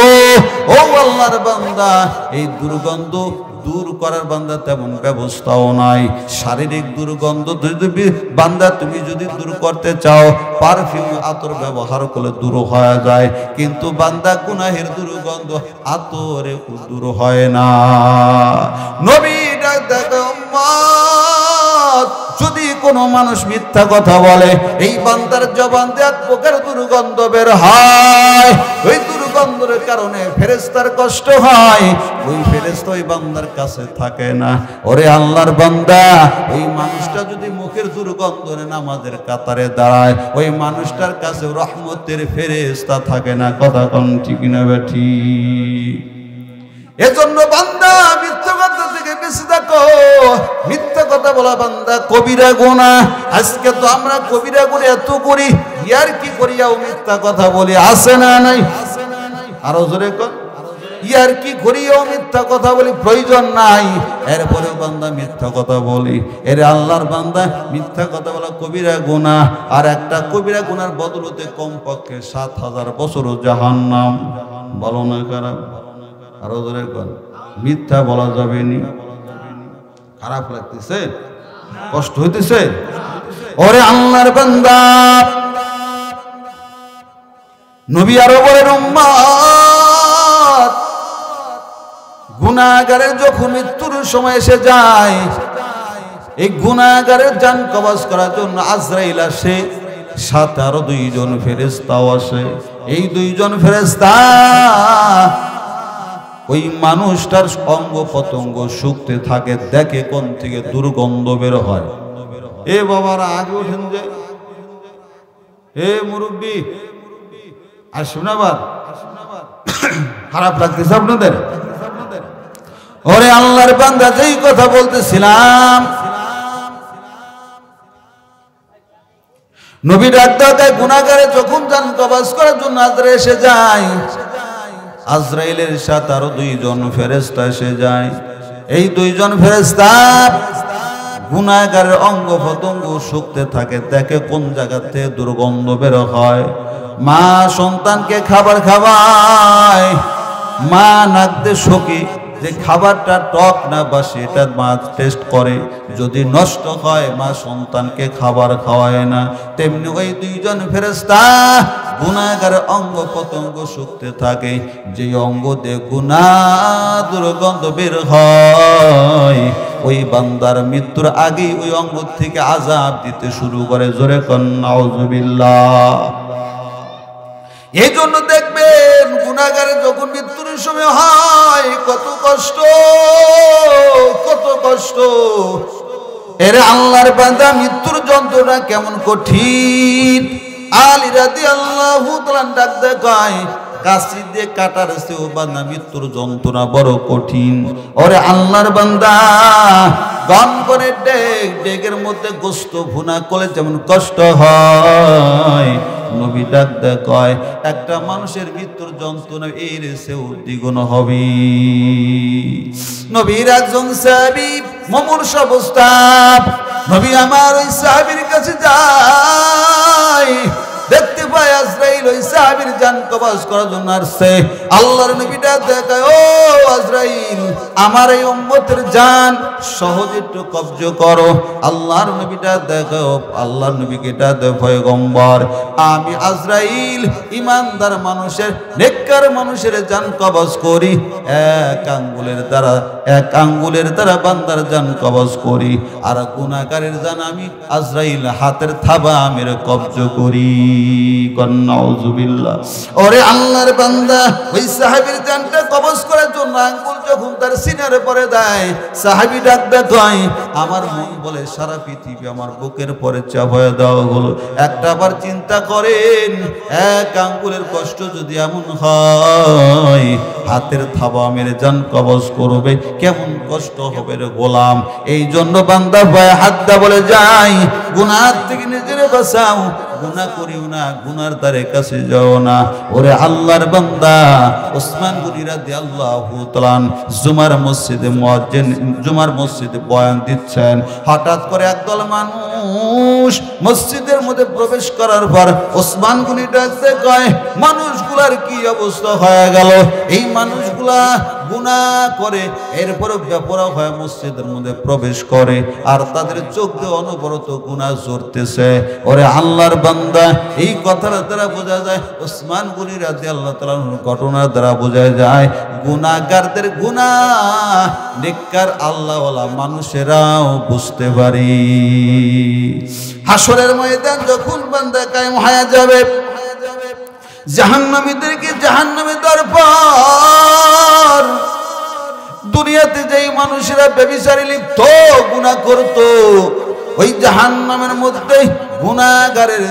ও আল্লাহর বান্দা, এই দুর্গন্ধ দূর করার বান্দা তেমন ব্যবস্থাও নাই। শারীরিক দুর্গন্ধ বান্দা তুমি যদি দূর করতে চাও, পারফিউম আতর ব্যবহার করলে দূর হয়ে যায়, কিন্তু বান্দা গুনাহের দুর্গন্ধ আতরে দূর হয় না। নবী ডাক দেখো উম্মত, যদি কোনো মানুষ মিথ্যা কথা বলে, এই বান্দার জবান দিয়ে এক প্রকার দুর্গন্ধ বের হয়। ওই দুর্গন্ধের কারণে ফেরেশতার কষ্ট হয়, ওই ফেরেশতা ওই বান্দার কাছে থাকে না। ওরে আল্লাহর বান্দা, ওই মানুষটা যদি মুখের দুর্গন্ধ নামাজের কাতারে দাঁড়ায়, ওই মানুষটার কাছে রহমতের ফেরেশতা থাকে না। কথা কোন ঠিক না বেঠি? এজন্য বান্দা মিথ্যা কথা থেকে বেঁচে থাকো। মিথ্যা কথা বলা বান্দা কবিরা গুনাহ। আজকে তো আমরা কবিরা গুনাহ এত করি, ইয়ার কি করিয়াও মিথ্যা কথা বলি, আছে না নাই? আরো জোরে কোন, ইয়ার কি করিয়াও মিথ্যা কথা বলি, প্রয়োজন নাই, এরপরেও বান্দা মিথ্যা কথা বলি। এর আল্লাহর বান্দা, মিথ্যা কথা বলা কবিরা গুনাহ। আর একটা কবিরা গুনার বদলতে কমপক্ষে ৭,০০০ বছর জাহান্নাম। বলো না খারাপ? আরো জোরে কোন, মিথ্যা বলা যাবে নি। খারাপ লাগতেছে, কষ্ট হইতেছে? ওরে আল্লাহর বান্দা, নবী আরো বলেন উম্মত, গুনাহগারের যখন মৃত্যুর সময় এসে যায়, এই গুনাহগারের জান কবজ করার জন্য আজরাইল আসে, সাথে আরো 2 জন ফেরেশতাও আসে। এই 2 জন ফেরেশতা ওই মানুষটার অঙ্গ প্রত্যঙ্গ শুকতে থাকে, দেখে কোন থেকে দুর্গন্ধ বের হয়। এ বাবারা আগে ওঠেন যে, এ মুরব্বী আসুন আবার, খারাপ লাগতেছে আপনাদের? ওরে আল্লাহর বান্দা, যেই কথা বলতেছিলাম, নবী ডাক্তার গুনাহগারে যখন জান কবজ করার জন্য আজরাইল এসে যায়, আজরাইলের সাথে আরো 2 জন ফেরেশতা এসে যায়। এই 2 জন ফেরেশতা গুনাহগারের অঙ্গ প্রত্যঙ্গ শুকতে থাকে, দেখে কোন জায়গা থেকে দুর্গন্ধ বের হয়। মা সন্তানকে খাবার খাওয়ায়, মা নাক দিয়ে শোকে যে খাবারটা টক না বাসি, এটা মা টেস্ট করে। যদি নষ্ট হয়, মা সন্তানকে খাবার খাওয়ায় না। তেমনি ওই 2 জন ফেরেশতা গুনাহগারের অঙ্গ প্রত্যঙ্গ শুকতে থাকে, যে অঙ্গ দিয়ে গুনাহ দুর্গন্ধ বের হয়, ওই বান্দার মৃত্যুর আগেই ওই অঙ্গ থেকে আযাব দিতে শুরু করে। জোরে কোন নাউযুবিল্লাহ। এই জন্য দেখবেন গুনাহগারের যখন মৃত্যুর সময় হয়, কত কষ্ট, কত কষ্ট। এর আল্লাহর বান্দা, মৃত্যুর যন্ত্রণা কেমন কঠিন। আলী রাদিয়াল্লাহু তাআলা ডাক দেখায়, কাশি দিয়ে কাটার চেয়েও বান্দা মৃত্যুর যন্ত্রণা বড় কঠিন। ওরে আল্লাহর বান্দা, গন করে ডেগের মধ্যে গোস্ত ভুনা করলে যেমন কষ্ট হয়, নবী ডাক দেখায় একটা মানুষের মৃত্যুর যন্ত্রণা এর চেয়েও দ্বিগুণ হবে। নবীর একজন সাহাবী মুমূর্ষ অবস্থা, নবী আমার ওই সাহাবীর কাছে যায়, দেখতে পায় আজরাইল ওই সাহাবীর জান কবজ করার জন্য আসছে। আল্লাহর নবী ডাক দেখায়, ও আজরাইল, আমার এই উম্মতের জান সহজে একটু কবজ করো। আল্লাহর নবী ডাক দেখায়, আল্লাহর নবীকে ডাক দেয়, পয়গম্বর, আমি আজরাইল ইমানদার মানুষের, নেককার মানুষের জান কবজ করি, এক আঙ্গুলের দ্বারা বান্দার জান কবজ করি, আর গুনাহগারের জান আমি আজরাইল হাতের থাবা মেরে কবজ করি। নাউযুবিল্লাহ। ওরে আল্লাহর বান্দা, ওই সাহাবীর জানটা কবজ করার জন্য আঙ্গুল যখন তার সিনার পরে দেয়, সাহাবী ডাক দেয়, আমার মন বলে সারা পৃথিবী আমার বুকের পরে চাপায়া দেওয়া হলো। একটা বার চিন্তা করেন, এক আঙ্গুলের কষ্ট যদি এমন হয়, হাতের থাবা মেরে জান কবজ করবে, কেমন কষ্ট হবে রে গোলাম। এই জন্য বান্দা ভয়ে হাত দা বলে যাই, গুনাহ থেকে নিজের বাঁচাও, গুনাহ করিও না, গুনার দ্বারে কাছে যাও না। ওরে আল্লাহর বান্দা, ওসমান গনি রাদিয়াল্লাহু তাআলা জুমার মসজিদে মুয়াজ্জিন, জুমার মসজিদে বয়ান দিচ্ছেন। হঠাৎ করে একদল মানুষ মসজিদের মধ্যে প্রবেশ করার পর ওসমান গনি ডাকতে কয়, মানুষগুলার কি অবস্থা হয়ে গেল? এই মানুষগুলা গুনাহ করে, এরপরে বেপরোয়া হয়ে মসজিদের মধ্যে প্রবেশ করে, আর তাদের চোখ দিয়ে অনবরত গুনাহ ঝরতেছে। ওরে আল্লাহর বান্দা, এই কথার দ্বারা বোঝা যায়, ওসমান গনি রাদিয়াল্লাহু তাআলার ঘটনার দ্বারা বোঝা যায়, গুনাহগারদের গুনাহ নেককার আল্লাহওয়ালা মানুষেরাও বুঝতে পারে। হাসরের ময়দান যখন বান্দা কায়েম হয়ে যাবে, জাহান্নামীদেরকে জাহান্নামে দেওয়ার পর, দুনিয়াতে যেই মানুষেরা ব্যভিচারে লিপ্ত, গুনাহ করত, ওই জাহান্নামের মধ্যে গুনাহগারের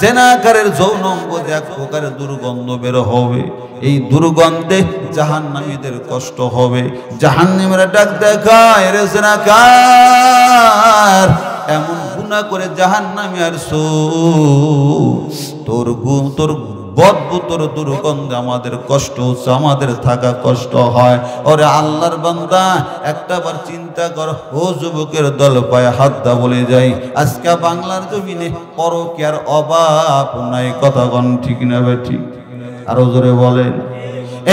জেনাকারের যৌন অঙ্গ এক প্রকারের দুর্গন্ধ বের হবে। এই দুর্গন্ধে জাহান্নামীদের কষ্ট হবে। জাহান্নামীরা ডাক দেখায়, রে জেনাকার, এমন গুনাহ করে জাহান্নামে আসছো, তোর বদবু তোর দুর্গন্ধে আমাদের কষ্ট হচ্ছে, আমাদের থাকা কষ্ট হয়। ওরে আল্লাহর বান্দা, একটাবার চিন্তা কর, ও যুবকের দল পায়ে হাত দা বলে যাই, আজকে বাংলার জমিনে পরকীয়ার অভাব নাই। কথা কোন ঠিক না ঠিক? আরো জোরে বলেন।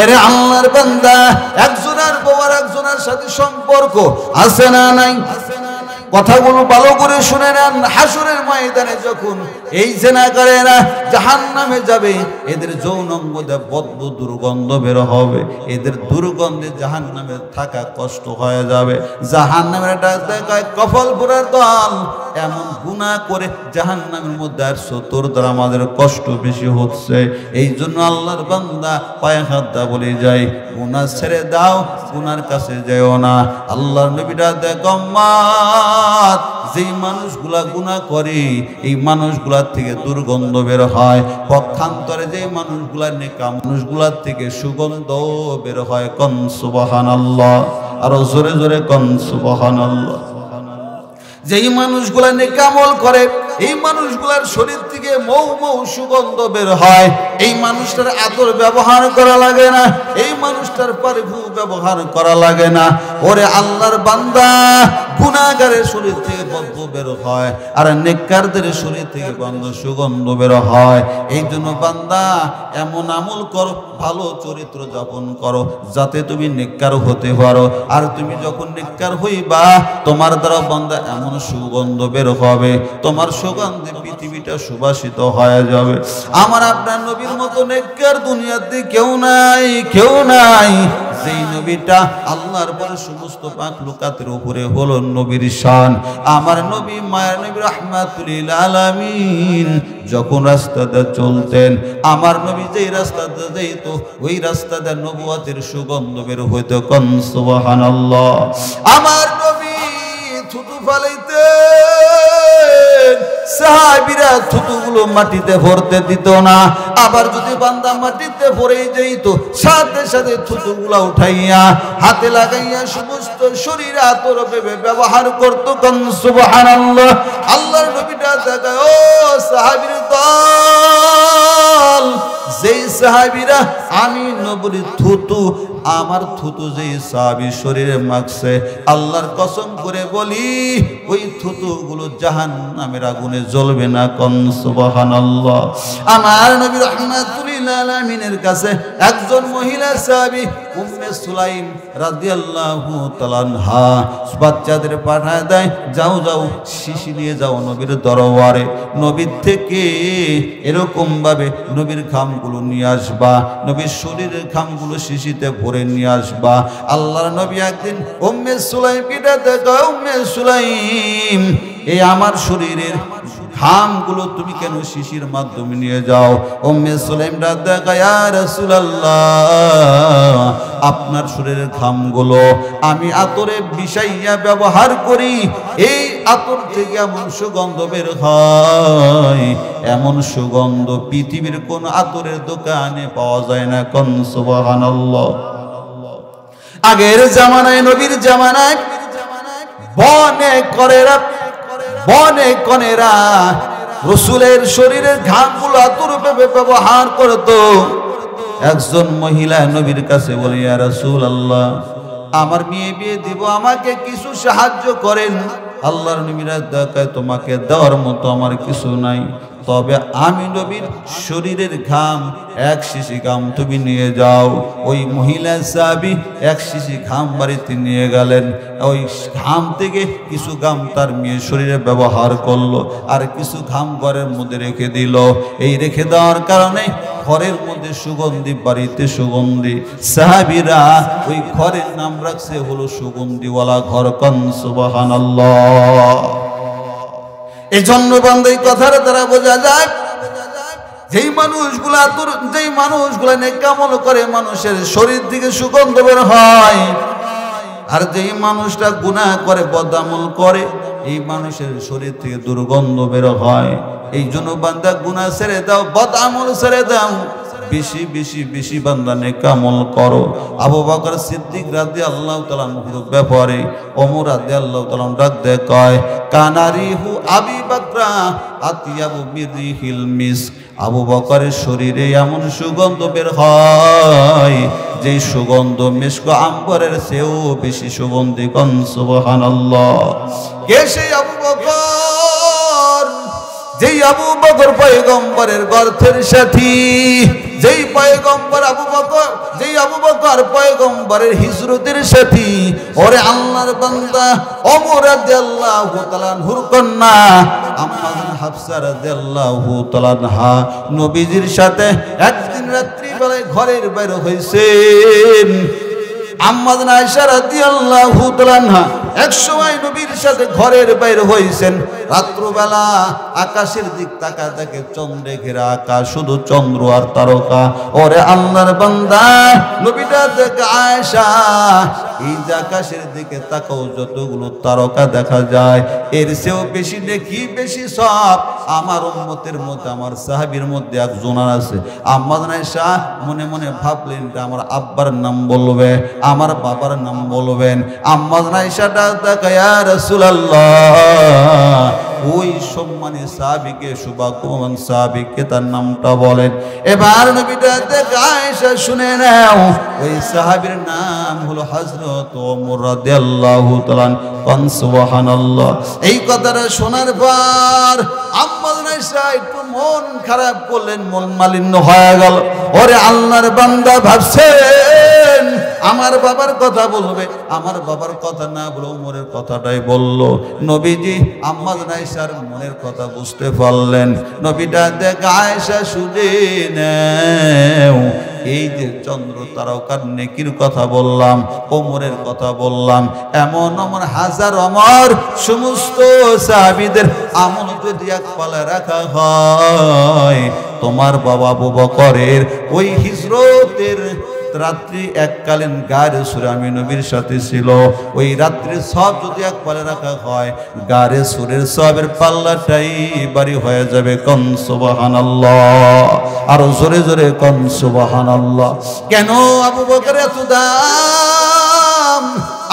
এরে আল্লাহর বান্দা, একজনের বউ আর একজনের সাথে সম্পর্ক আছে না নাই? কথাগুলো ভালো করে শুনে নেন। হাসরের ময়দানে যখন এই জেনাকারেরা জাহান্নামে যাবে, এদের যৌন অঙ্গে বদবু দুর্গন্ধ বের হবে। এদের দুর্গন্ধে জাহান্নামে থাকা কষ্ট হয়ে যাবে। জাহান্নামের ডাক দেখায়, কপাল পোড়ার দল, এমন গুনাহ করে জাহান্নামের মধ্যে আসছো, তোর দ্বারা আমাদের কষ্ট বেশি হচ্ছে। এই জন্য আল্লাহর বান্দা পায়ে হাত দা বলে যায়, গুনাহ ছেড়ে দাও, গুনার কাছে যেও না। আল্লাহর নবীরা দেখো, যেই মানুষগুলা গুনাহ করে, এই মানুষগুলার থেকে দুর্গন্ধ বের হয়। পক্ষান্তরে যে মানুষগুলা নেক মানুষগুলার থেকে সুগন্ধ বের হয়। কোন সুবহানাল্লাহ, আরো জোরে জোরে কোন সুবহানাল্লাহ। যেই মানুষগুলা নেক আমল করে, এই মানুষগুলার শরীর থেকে মৌ মৌ সুগন্ধ বের হয়। এই মানুষটার আতর ব্যবহার করা লাগে না, এই মানুষটার পারফিউম ব্যবহার করা লাগে না। ওরে আল্লাহর বান্দা, গুনাহগারের শরীর থেকে বদবু বের হয়, আর নেককারদের শরীর থেকে গন্ধ সুগন্ধ বের হয়। এই জন্য বান্দা, এমন আমল করো, ভালো চরিত্র যাপন করো, যাতে তুমি নেককার হতে পারো। আর তুমি যখন নেককার হইবা, তোমার দ্বারা বান্দা এমন সুগন্ধ বের হবে, তোমার সুগন্ধে পৃথিবীটা সুবাসিত হয়ে যাবে। আমার আপনার নবীর মতো নেককার দুনিয়াতে কেউ নাই, কেউ নাই। যেই নবীটা আল্লাহর পরে সমস্ত মাখলুকাতের উপরে হলো নবীর শান। আমার নবী, মায়ের নবী রাহমাতুল লিল আলামিন, যখন রাস্তাতে চলতেন, আমার নবী যেই রাস্তাতে যেত, ওই রাস্তাতে নবুয়তের সুগন্ধ বের হইতো। কোন সুবহানাল্লাহ। আমার নবী থুতু ফালাইতেন, সাহাবীরা থুতুগুলো মাটিতে ভরতে দিত না। আবার যদি বান্দা মাটিতে ভরে যেত, সাথে সাথে থুতুগুলা উঠাইয়া হাতে লাগাইয়া সমস্ত শরীর আতর ভেবে ব্যবহার করত। কোন সুবহানাল্লাহ। আল্লাহর নবীটা দেখায়, ও সাহাবীর দল, যেই সাহাবীরা আমি নবীর থুতু, আমার থুতু যেই সাহাবীর শরীরে মাখছে, আল্লাহর কসম করে বলি, ওই থুতুগুলো জাহান্নামের আগুনে জ্বলবে না। কোন সুবহানাল্লাহ। আমার নবী রাহমাতুল লিল আলামিনের কাছে একজন মহিলা সাহাবী উম্মে সুলাইম রাদিয়াল্লাহু তাআলা আনহা বাচ্চাদের পাঠায় দেয়, যাও যাও শিশি নিয়ে যাও নবীর দরবারে, নবীর থেকে এরকম ভাবে নবীর খামগুলো নিয়ে আসবা, নবীর শরীরের খামগুলো শিশিতে ভরে নিয়ে আসবা। আল্লাহর নবী একদিন উম্মে সুলাইমকে দেখো, উম্মে সুলাইম, এই আমার শরীরের ঘামগুলো তুমি কেন শিশির মাধ্যমে নিয়ে যাও? উম্মে সুলাইমরা দেখা, ইয়া রাসূলুল্লাহ, আপনার শরীরের ঘামগুলো আমি আতরে মিশাইয়া ব্যবহার করি, এই আতর থেকে এমন সুগন্ধ বের হয়, এমন সুগন্ধ পৃথিবীর কোন আতরের দোকানে পাওয়া যায় না। কোন সুবহানাল্লাহ। আগের জামানায়, নবীর জামানায় বনে করেরা, বনে কনেরা রাসূলের শরীরের ঘামগুলো আতর রূপে ব্যবহার করত। একজন মহিলা নবীর কাছে বলে, ইয়া রাসূলুল্লাহ, আমার মেয়ে বিয়ে দিব, আমাকে কিছু সাহায্য করেন। আল্লাহর নবীরা দেখায়, তোমাকে দেওয়ার মতো আমার কিছু নাই, তবে আমি নবীর শরীরের ঘাম এক শিশি ঘাম তুমি নিয়ে যাও। ওই মহিলা সাহাবী এক শিশি ঘাম বাড়িতে নিয়ে গেলেন। ওই ঘাম থেকে কিছু ঘাম তার মেয়ের শরীরে ব্যবহার করলো, আর কিছু ঘাম ঘরের মধ্যে রেখে দিল। এই রেখে দেওয়ার কারণে ঘরের মধ্যে সুগন্ধি, বাড়িতে সুগন্ধি। সাহাবীরা ওই ঘরের নাম রাখছে হলো সুগন্ধিওয়ালা ঘর। কোন সুবহানাল্লাহ। এই জন্য বান্দা, এই কথার দ্বারা বোঝা যায়, যেই মানুষগুলা নেক আমল করে, মানুষের শরীর থেকে সুগন্ধ বের হয়। আর যেই মানুষটা গুনাহ করে বদামল করে এই মানুষের শরীর থেকে দুর্গন্ধ বের হয়। এই জন্য বান্দা গুনাহ ছেড়ে দাও, বদামল ছেড়ে দাও, বেশি বেশি বেশি বান্দা নেক আমল করো। আবু বকর সিদ্দিক রাদিয়াল্লাহু তাআলা আনহুর ব্যাপারে ওমর রাদিয়াল্লাহু তাআলা ডাক দেয় কয় কানারিহু আবি বকরা আতিয়াবু মিরিহিল মিস্ক। আবু বকরের শরীরে এমন সুগন্ধ বের হয় যে সুগন্ধ মিস্ক আম্বরের চেয়েও বেশি সুগন্ধি। কোন সুবহানাল্লাহ। কে সেই আবু বকর? যেই আবু বকর পয়গম্বরের গর্তের সাথী, যেই পয়গম্বর আবু বকর, যেই আবু বকর পয়গম্বরের হিজরতের সাথী। ওরে আল্লাহর বান্দা ওমর রাদিয়াল্লাহু তাআলা আনহুর কন্যা আম্মা হাফসা রাদিয়াল্লাহু তাআলা আনহা নবীজির সাথে একদিন রাত্রি বেলায় ঘরের বাইরে হইছেন। আম্মা আয়েশা রাদিয়াল্লাহু তাআলা আনহা এক সময় নবীর সাথে ঘরের বাইরে হইছেন। রাত্রবেলা আকাশের দিক তাকা দেখে চন্দ্রে ঘেরা আকাশ, শুধু চন্দ্র আর তারকা। ওরে আল্লাহর বান্দা নবীটা দেখে আয়েশা এই যে আকাশের দিকে তাকাও যতগুলো তারকা দেখা যায় এর চেয়েও বেশি নেকি বেশি সওয়াব আমার উম্মতের মধ্যে আমার সাহাবীর মধ্যে একজন আছে। আম্মা আয়েশা মনে মনে ভাবলেন আমার আব্বার নাম বলবে, আমার বাবার নাম বলবেন। আম্মা আয়েশা ডাকা ইয়া রাসূলুল্লাহ, ওই সম্মানী সাহাবীকে সুভাগ্যবান সাহাবীকে তার নামটা বলেন। এবার নবীটা দেখে আয়েশা শুনে নাও, ওই সাহাবীর নাম হলো হযরত ওমর রাদিয়াল্লাহু তাআলা। কোন সুবহানাল্লাহ। এই কথাটা শোনার পর আম্মা আয়েশা একটু মন খারাপ করলেন, মন মালিন্য হয়ে গেল। ওরে আল্লাহর বান্দা ভাবছেন আমার বাবার কথা বলবে, আমার বাবার কথা না বলে ওমরের কথাটাই বলল। নবীজি আম্মা আয়েশার মনের কথা বুঝতে পারলেন। নবীটা দেখে আয়েশা শুনে নাও, এই যে চন্দ্র তারকার নেকির কথা বললাম, ওমরের কথা বললাম, এমন আমার হাজার অমর সমস্ত সাহাবীদের আমল যদি এক পালে রাখা হয়, তোমার বাবা আবু বকরের ওই হিজরতের রাত্রি এককালীন গারে সুরে আমি নবীর সাথে ছিল, ওই রাত্রির সব যদি এক পালে রাখা হয় গারে সুরের সবের পাল্লাটাই বাড়ি হয়ে যাবে। কোন সুবহানাল্লাহ। আর জোরে জোরে কোন সুবহানাল্লাহ। কেন আবু বকর এত দাম?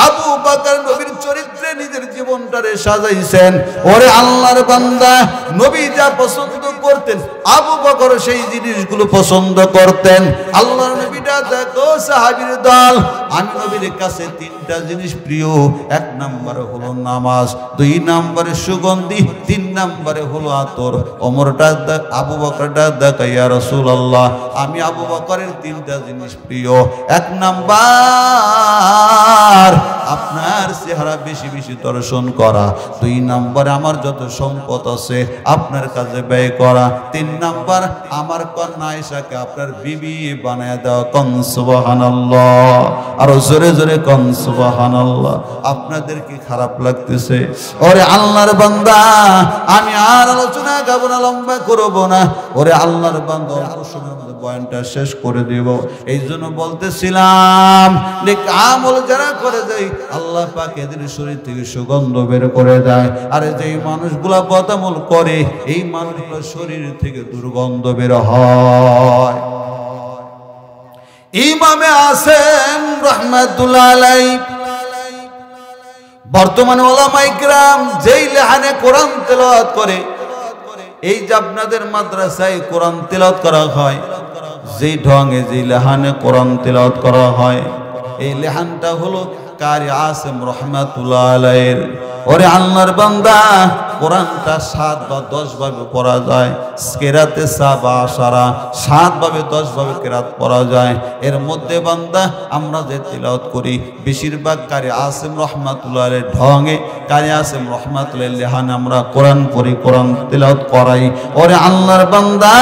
আবু বকর নবীর চরিত্রে নিজের জীবনটারে সাজাইছেন। ওরে আল্লাহর বান্দা নবী যা পছন্দ করতেন আবু বকর সেই জিনিসগুলো পছন্দ করতেন। আল্লাহর নবীটা দেখো সাহাবীর দল, আমি নবীর কাছে তিনটা জিনিস প্রিয়। এক নম্বরে হলো নামাজ, দুই নম্বরে সুগন্ধি, তিন নম্বরে হলো আতর। ওমরটা আবু বকরটা দেখা ইয়া রাসূলুল্লাহ, আমি আবু বকরের তিনটা জিনিস প্রিয়। এক নাম্বার আপনার চেহারা বেশি বেশি দর্শন করা, দুই নাম্বার আমার যত সম্পদ আছে আপনার কাছে ব্যয় করা, তিন নাম্বার আমার কন্যা আয়েশাকে আপনার বিবি বানায় দেওয়া। কোন সুবহানাল্লাহ। আর জোরে জোরে কোন সুবহানাল্লাহ। আপনাদের কি খারাপ লাগতেছে? ওরে আল্লাহর বান্দা আমি আর আলোচনা করব না, লম্বা করব না। ওরে আল্লাহর বান্দা বয়ানটা শেষ করে দেব। এই জন্য বলতেছিলাম নেক আমল যারা করে যায় আল্লাহ পাক এদের শরীর থেকে সুগন্ধ বের করে দেয়। আর যেই মানুষগুলা বদামল করে এই মানুষগুলোর শরীর থেকে দুর্গন্ধ বের হয়। ইমামে আসেম রাহমাতুল্লাহ আলাইহি বর্তমানে ওলামায়ে কিরাম যেই লেহানে কোরআন তেলাওয়াত করে, এই যে আপনাদের মাদ্রাসায় কোরআন তেলাওয়াত করা হয়, যেই ঢঙে যেই লেহানে কোরআন তেলাওয়াত করা হয়, এই লেহানটা হলো কারি আসেম রাহমাতুল্লাহ আলাইহির। ওরে আল্লাহর বান্দা কোরআনটা 7 বা 10 ভাবে পড়া যায়, কেরাতে 7 বা 10 7 ভাবে 10 ভাবে কেরাত পড়া যায়। এর মধ্যে বান্দা আমরা যে তিলাওয়াত করি বেশিরভাগ কারি আসেম রাহমাতুল্লাহ আলাইহির ঢঙে, কারি আসেম রাহমাতুল্লাহ লেহানে আমরা কোরআন পড়ি, কোরআন তিলাওয়াত করাই। ওরে আল্লাহর বান্দা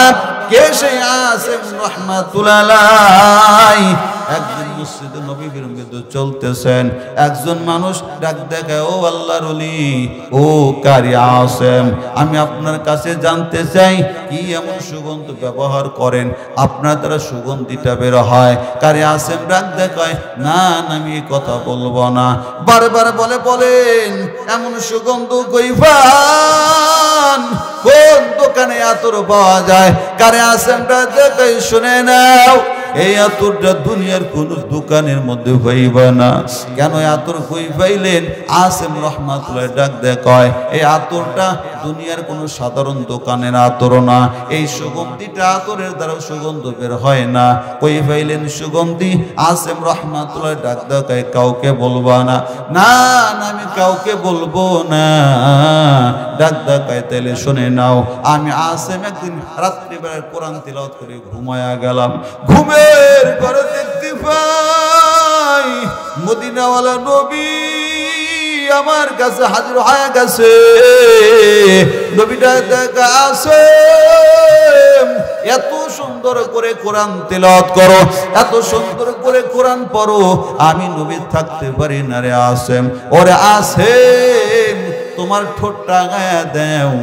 কে সেই আসেম রাহমাতুল্লাহ আলাইহি একদিন মসজিদে নববীর মধ্যে মধ্যে চলতেছেন, একজন মানুষ ডাক দেখায়, ও আল্লাহর ওলি, ও কারি আসেম, আমি আপনার কাছে জানতে চাই কি এমন সুগন্ধ ব্যবহার করেন আপনার দ্বারা সুগন্ধিটা বের হয়। কারি আসেম ডাক দেখায়, না আমি এই কথা বলবো না। বারবার বলেন এমন সুগন্ধ কই পান, কোন দোকানে আতর পাওয়া যায়? কারি আসেমটা দেখাই, শুনে নাও, এই আতরটা দুনিয়ার কোন দোকানের মধ্যে পাইবা না। কেন আতর কই পাইলেন? আসেম রহমাতুল্লাহ ডাক দেখায়, এই আতরটা দুনিয়ার কোনো সাধারণ দোকানের আতর না, এই সুগন্ধিটা আতরের দ্বারা সুগন্ধ বের হয় না। কই পাইলেন সুগন্ধি? আসেম রহমাতুল্লাহ ডাক দেখায়, কাউকে বলবা না। না আমি কাউকে বলবো না। ডাক দেখায়, তাইলে শুনে নাও, আমি আসেম একদিন রাত্রিবেলায় কোরআন তিলাওয়াত করে ঘুমায়া গেলাম, ঘুমের ঘরে দেখতে পাই মদিনাওয়ালা নবী আমার কাছে হাজির হয়ে গেছে। নবীটা দেখা আছে, এত সুন্দর করে কোরআন তেলাওয়াত করো, এত সুন্দর করে কোরআন পড়ো, আমি নবী থাকতে পারি না রে আসেম। ওরে আসেম, তোমার ঠোঁটটা গায়ে দেও,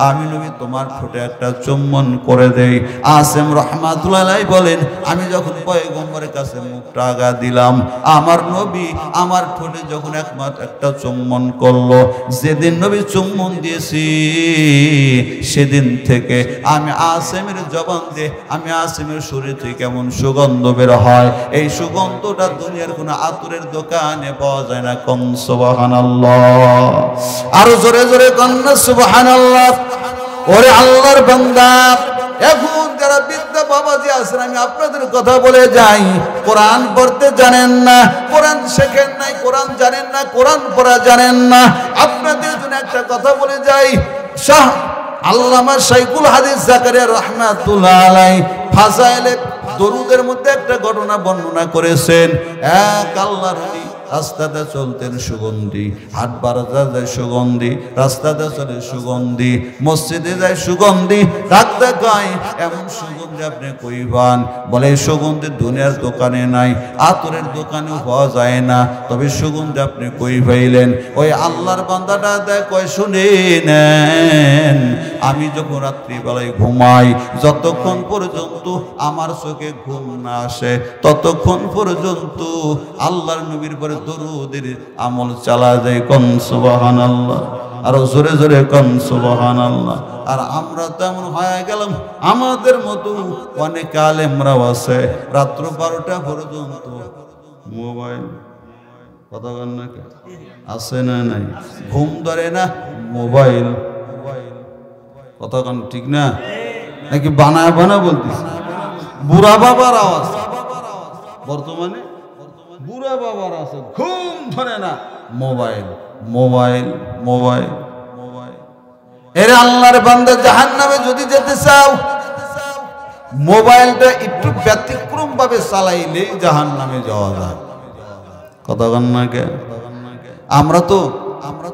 আমি নবী তোমার ঠোঁটে একটা চুম্বন করে দেই। আসেম রহমাতুল্লাহ আলাইহি বলেন, আমি যখন পয়গম্বরের কাছে মুখটা আগা দিলাম, আমার নবী আমার ঠোঁটে যখন একমাত্র একটা চুম্বন করলো, যেদিন নবী চুম্বন দিয়েছি সেদিন থেকে আমি আসেমের জবান দিয়ে, আমি আসেমের শরীর থেকে কেমন সুগন্ধ বের হয়, এই সুগন্ধটা দুনিয়ার কোনো আতরের দোকানে পাওয়া যায় না। কোন সুবহানাল্লাহ, আরো জোরে জোরে কন্যা সুবহানাল্লাহ। ওরে আল্লাহর বান্দা, এখন যারা বিদ্যা বাবাজি আছেন, আমি আপনাদের কথা বলে যাই, কোরআন পড়তে জানেন না, কোরআন শেখেন নাই, কোরআন জানেন না, কোরআন পড়া জানেন না, আপনাদের জন্য একটা কথা বলে যাই, শাহ আল্লামা শাইখুল হাদিস জাকারিয়া রাহমাতুল্লাহ আলাইহি ফাজাইলে দরুদের মধ্যে একটা ঘটনা বর্ণনা করেছেন। এক আল্লাহর ওলি রাস্তাতে চলতেন সুগন্ধি, হাট বাজারে যায় সুগন্ধি, রাস্তাতে চলে সুগন্ধি, মসজিদে যায় সুগন্ধি। ডাক দেখায়, এমন সুগন্ধি আপনি কই পান? বলে সুগন্ধি দুনিয়ার দোকানে নাই, আতরের দোকানেও পাওয়া যায় না, তবে সুগন্ধি আপনি কই পাইলেন? ওই আল্লাহর বান্দাটা দেখায়, শুনেন, আমি যখন রাত্রিবেলায় ঘুমাই, যতক্ষণ পর্যন্ত আমার চোখে ঘুম না আসে ততক্ষণ পর্যন্ত আল্লাহর নবীর পরে দরুদের আমল চালা যায়। কোন সুবহানাল্লাহ, আরো জোরে জোরে কোন সুবহানাল্লাহ। আর আমরা তেমন হয়ে গেলাম, আমাদের মতো অনেক আলেমরাও আছে রাত্র 12টা পর্যন্ত মোবাইল, কথা বল না, আছে না নাই? ঘুম ধরে না, মোবাইল, কথা কন ঠিক না নাকি? বানায় বলতেছি, বুড়া বাবার আওয়াজ বর্তমানে, বুড়া বাবার আছে, ঘুম ধরে না, মোবাইল মোবাইল মোবাইল মোবাইল। এর আল্লাহর বান্দা, জাহান্নামে যদি যেতে চাও, মোবাইলটা একটু ব্যতিক্রম ভাবে চালাইলে জাহান্নামে যাওয়া যায়। কথা কন না কে? আমরা তো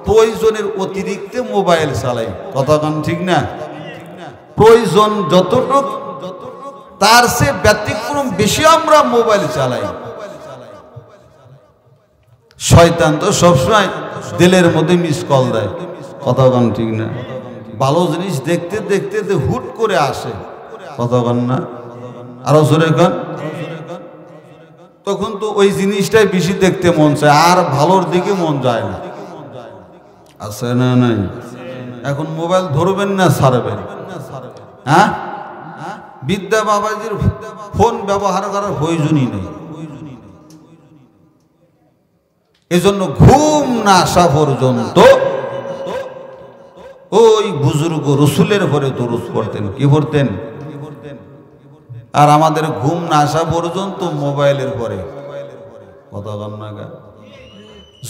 প্রয়োজনের অতিরিক্ত মোবাইল চালাই, কথা কন ঠিক না? প্রয়োজন যতটুকু, তার সে ব্যতিক্রম বেশি আমরা মোবাইল চালাই। শয়তান তো সবসময় দিলের মধ্যে মিস কল দেয়, কথা কন ঠিক না? ভালো জিনিস দেখতে দেখতে হুট করে আসে, কথা কন না? আরো জোরে কন। তখন তো ওই জিনিসটাই বেশি দেখতে মন চায়, আর ভালোর দিকে মন যায় না, আছে না নাই? এখন মোবাইল ধরবেন না ছাড়বেন? হ্যাঁ, বিদ্যা বাবাজির ফোন ব্যবহার করার প্রয়োজনই নেই। এজন্য ঘুম না আসা পর্যন্ত ওই বুজুর্গ রসুলের পরে দরুদ পড়তেন। কি পড়তেন? আর আমাদের ঘুম না আসা পর্যন্ত মোবাইলের পরে, কথা বল না।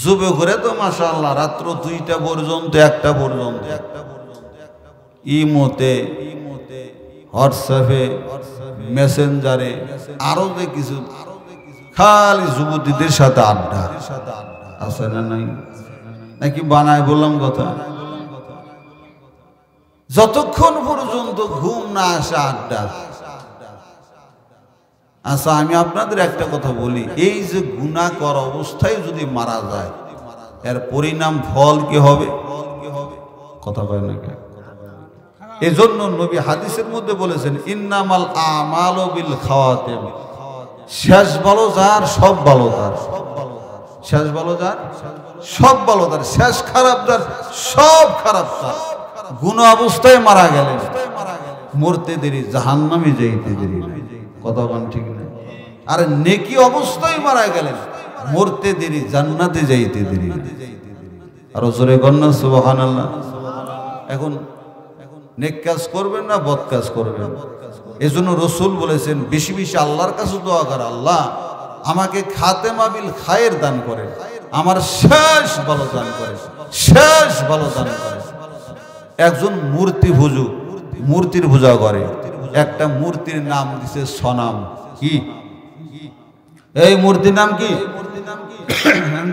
যুবে করে তো মাশাআল্লাহ রাত্র 2টা পর্যন্ত, 1টা পর্যন্ত ইমোতে, হোয়াটসঅ্যাপে, মেসেঞ্জারে, আরো যে কিছু, খালি যুবতীদের সাথে আড্ডা, আছে না নাই? নাকি বানায় বললাম কথা? যতক্ষণ পর্যন্ত ঘুম না আসে আড্ডা, আচ্ছা আমি আপনাদের একটা কথা বলি, এই যে গুনাহ করা অবস্থায় যদি মারা যায় এর পরিণাম ফল কি হবে? কথা কয় না কেন? এজন্য নবী হাদিসের মধ্যে বলেছেন ইন্নামাল আমালু বিল খাওয়াতিম, শেষ ভালো যার সব ভালো তার, শেষ ভালো যার সব ভালো তার, শেষ খারাপ যার সব খারাপ তার। গুনাহ অবস্থায় মারা গেলেন মরতে দেরি, জাহান্নামে যাইতে দেরি নাই। কথা কোন ঠিক না? আর নেকি অবস্থায় মারা গেলেন মরতে দেরি, জান্নাতে যাইতে দেরি নাই। আর জোরে কন্যা সুবহানাল্লাহ। এখন নেক কাজ করবেন না বদ কাজ করবেন? এজন্য রাসূল বলেছেন বেশি বেশি আল্লাহর কাছে দোয়া কর, আল্লাহ আমাকে খাতেমা বিল খায়ের দান করেন, আমার শেষ ভালো দান করেন, শেষ ভালো দান করেন। একজন মূর্তি পূজক, মূর্তির পূজা করে, একটা মূর্তির নাম দিছে সনাম। কি এই মূর্তির নাম কি?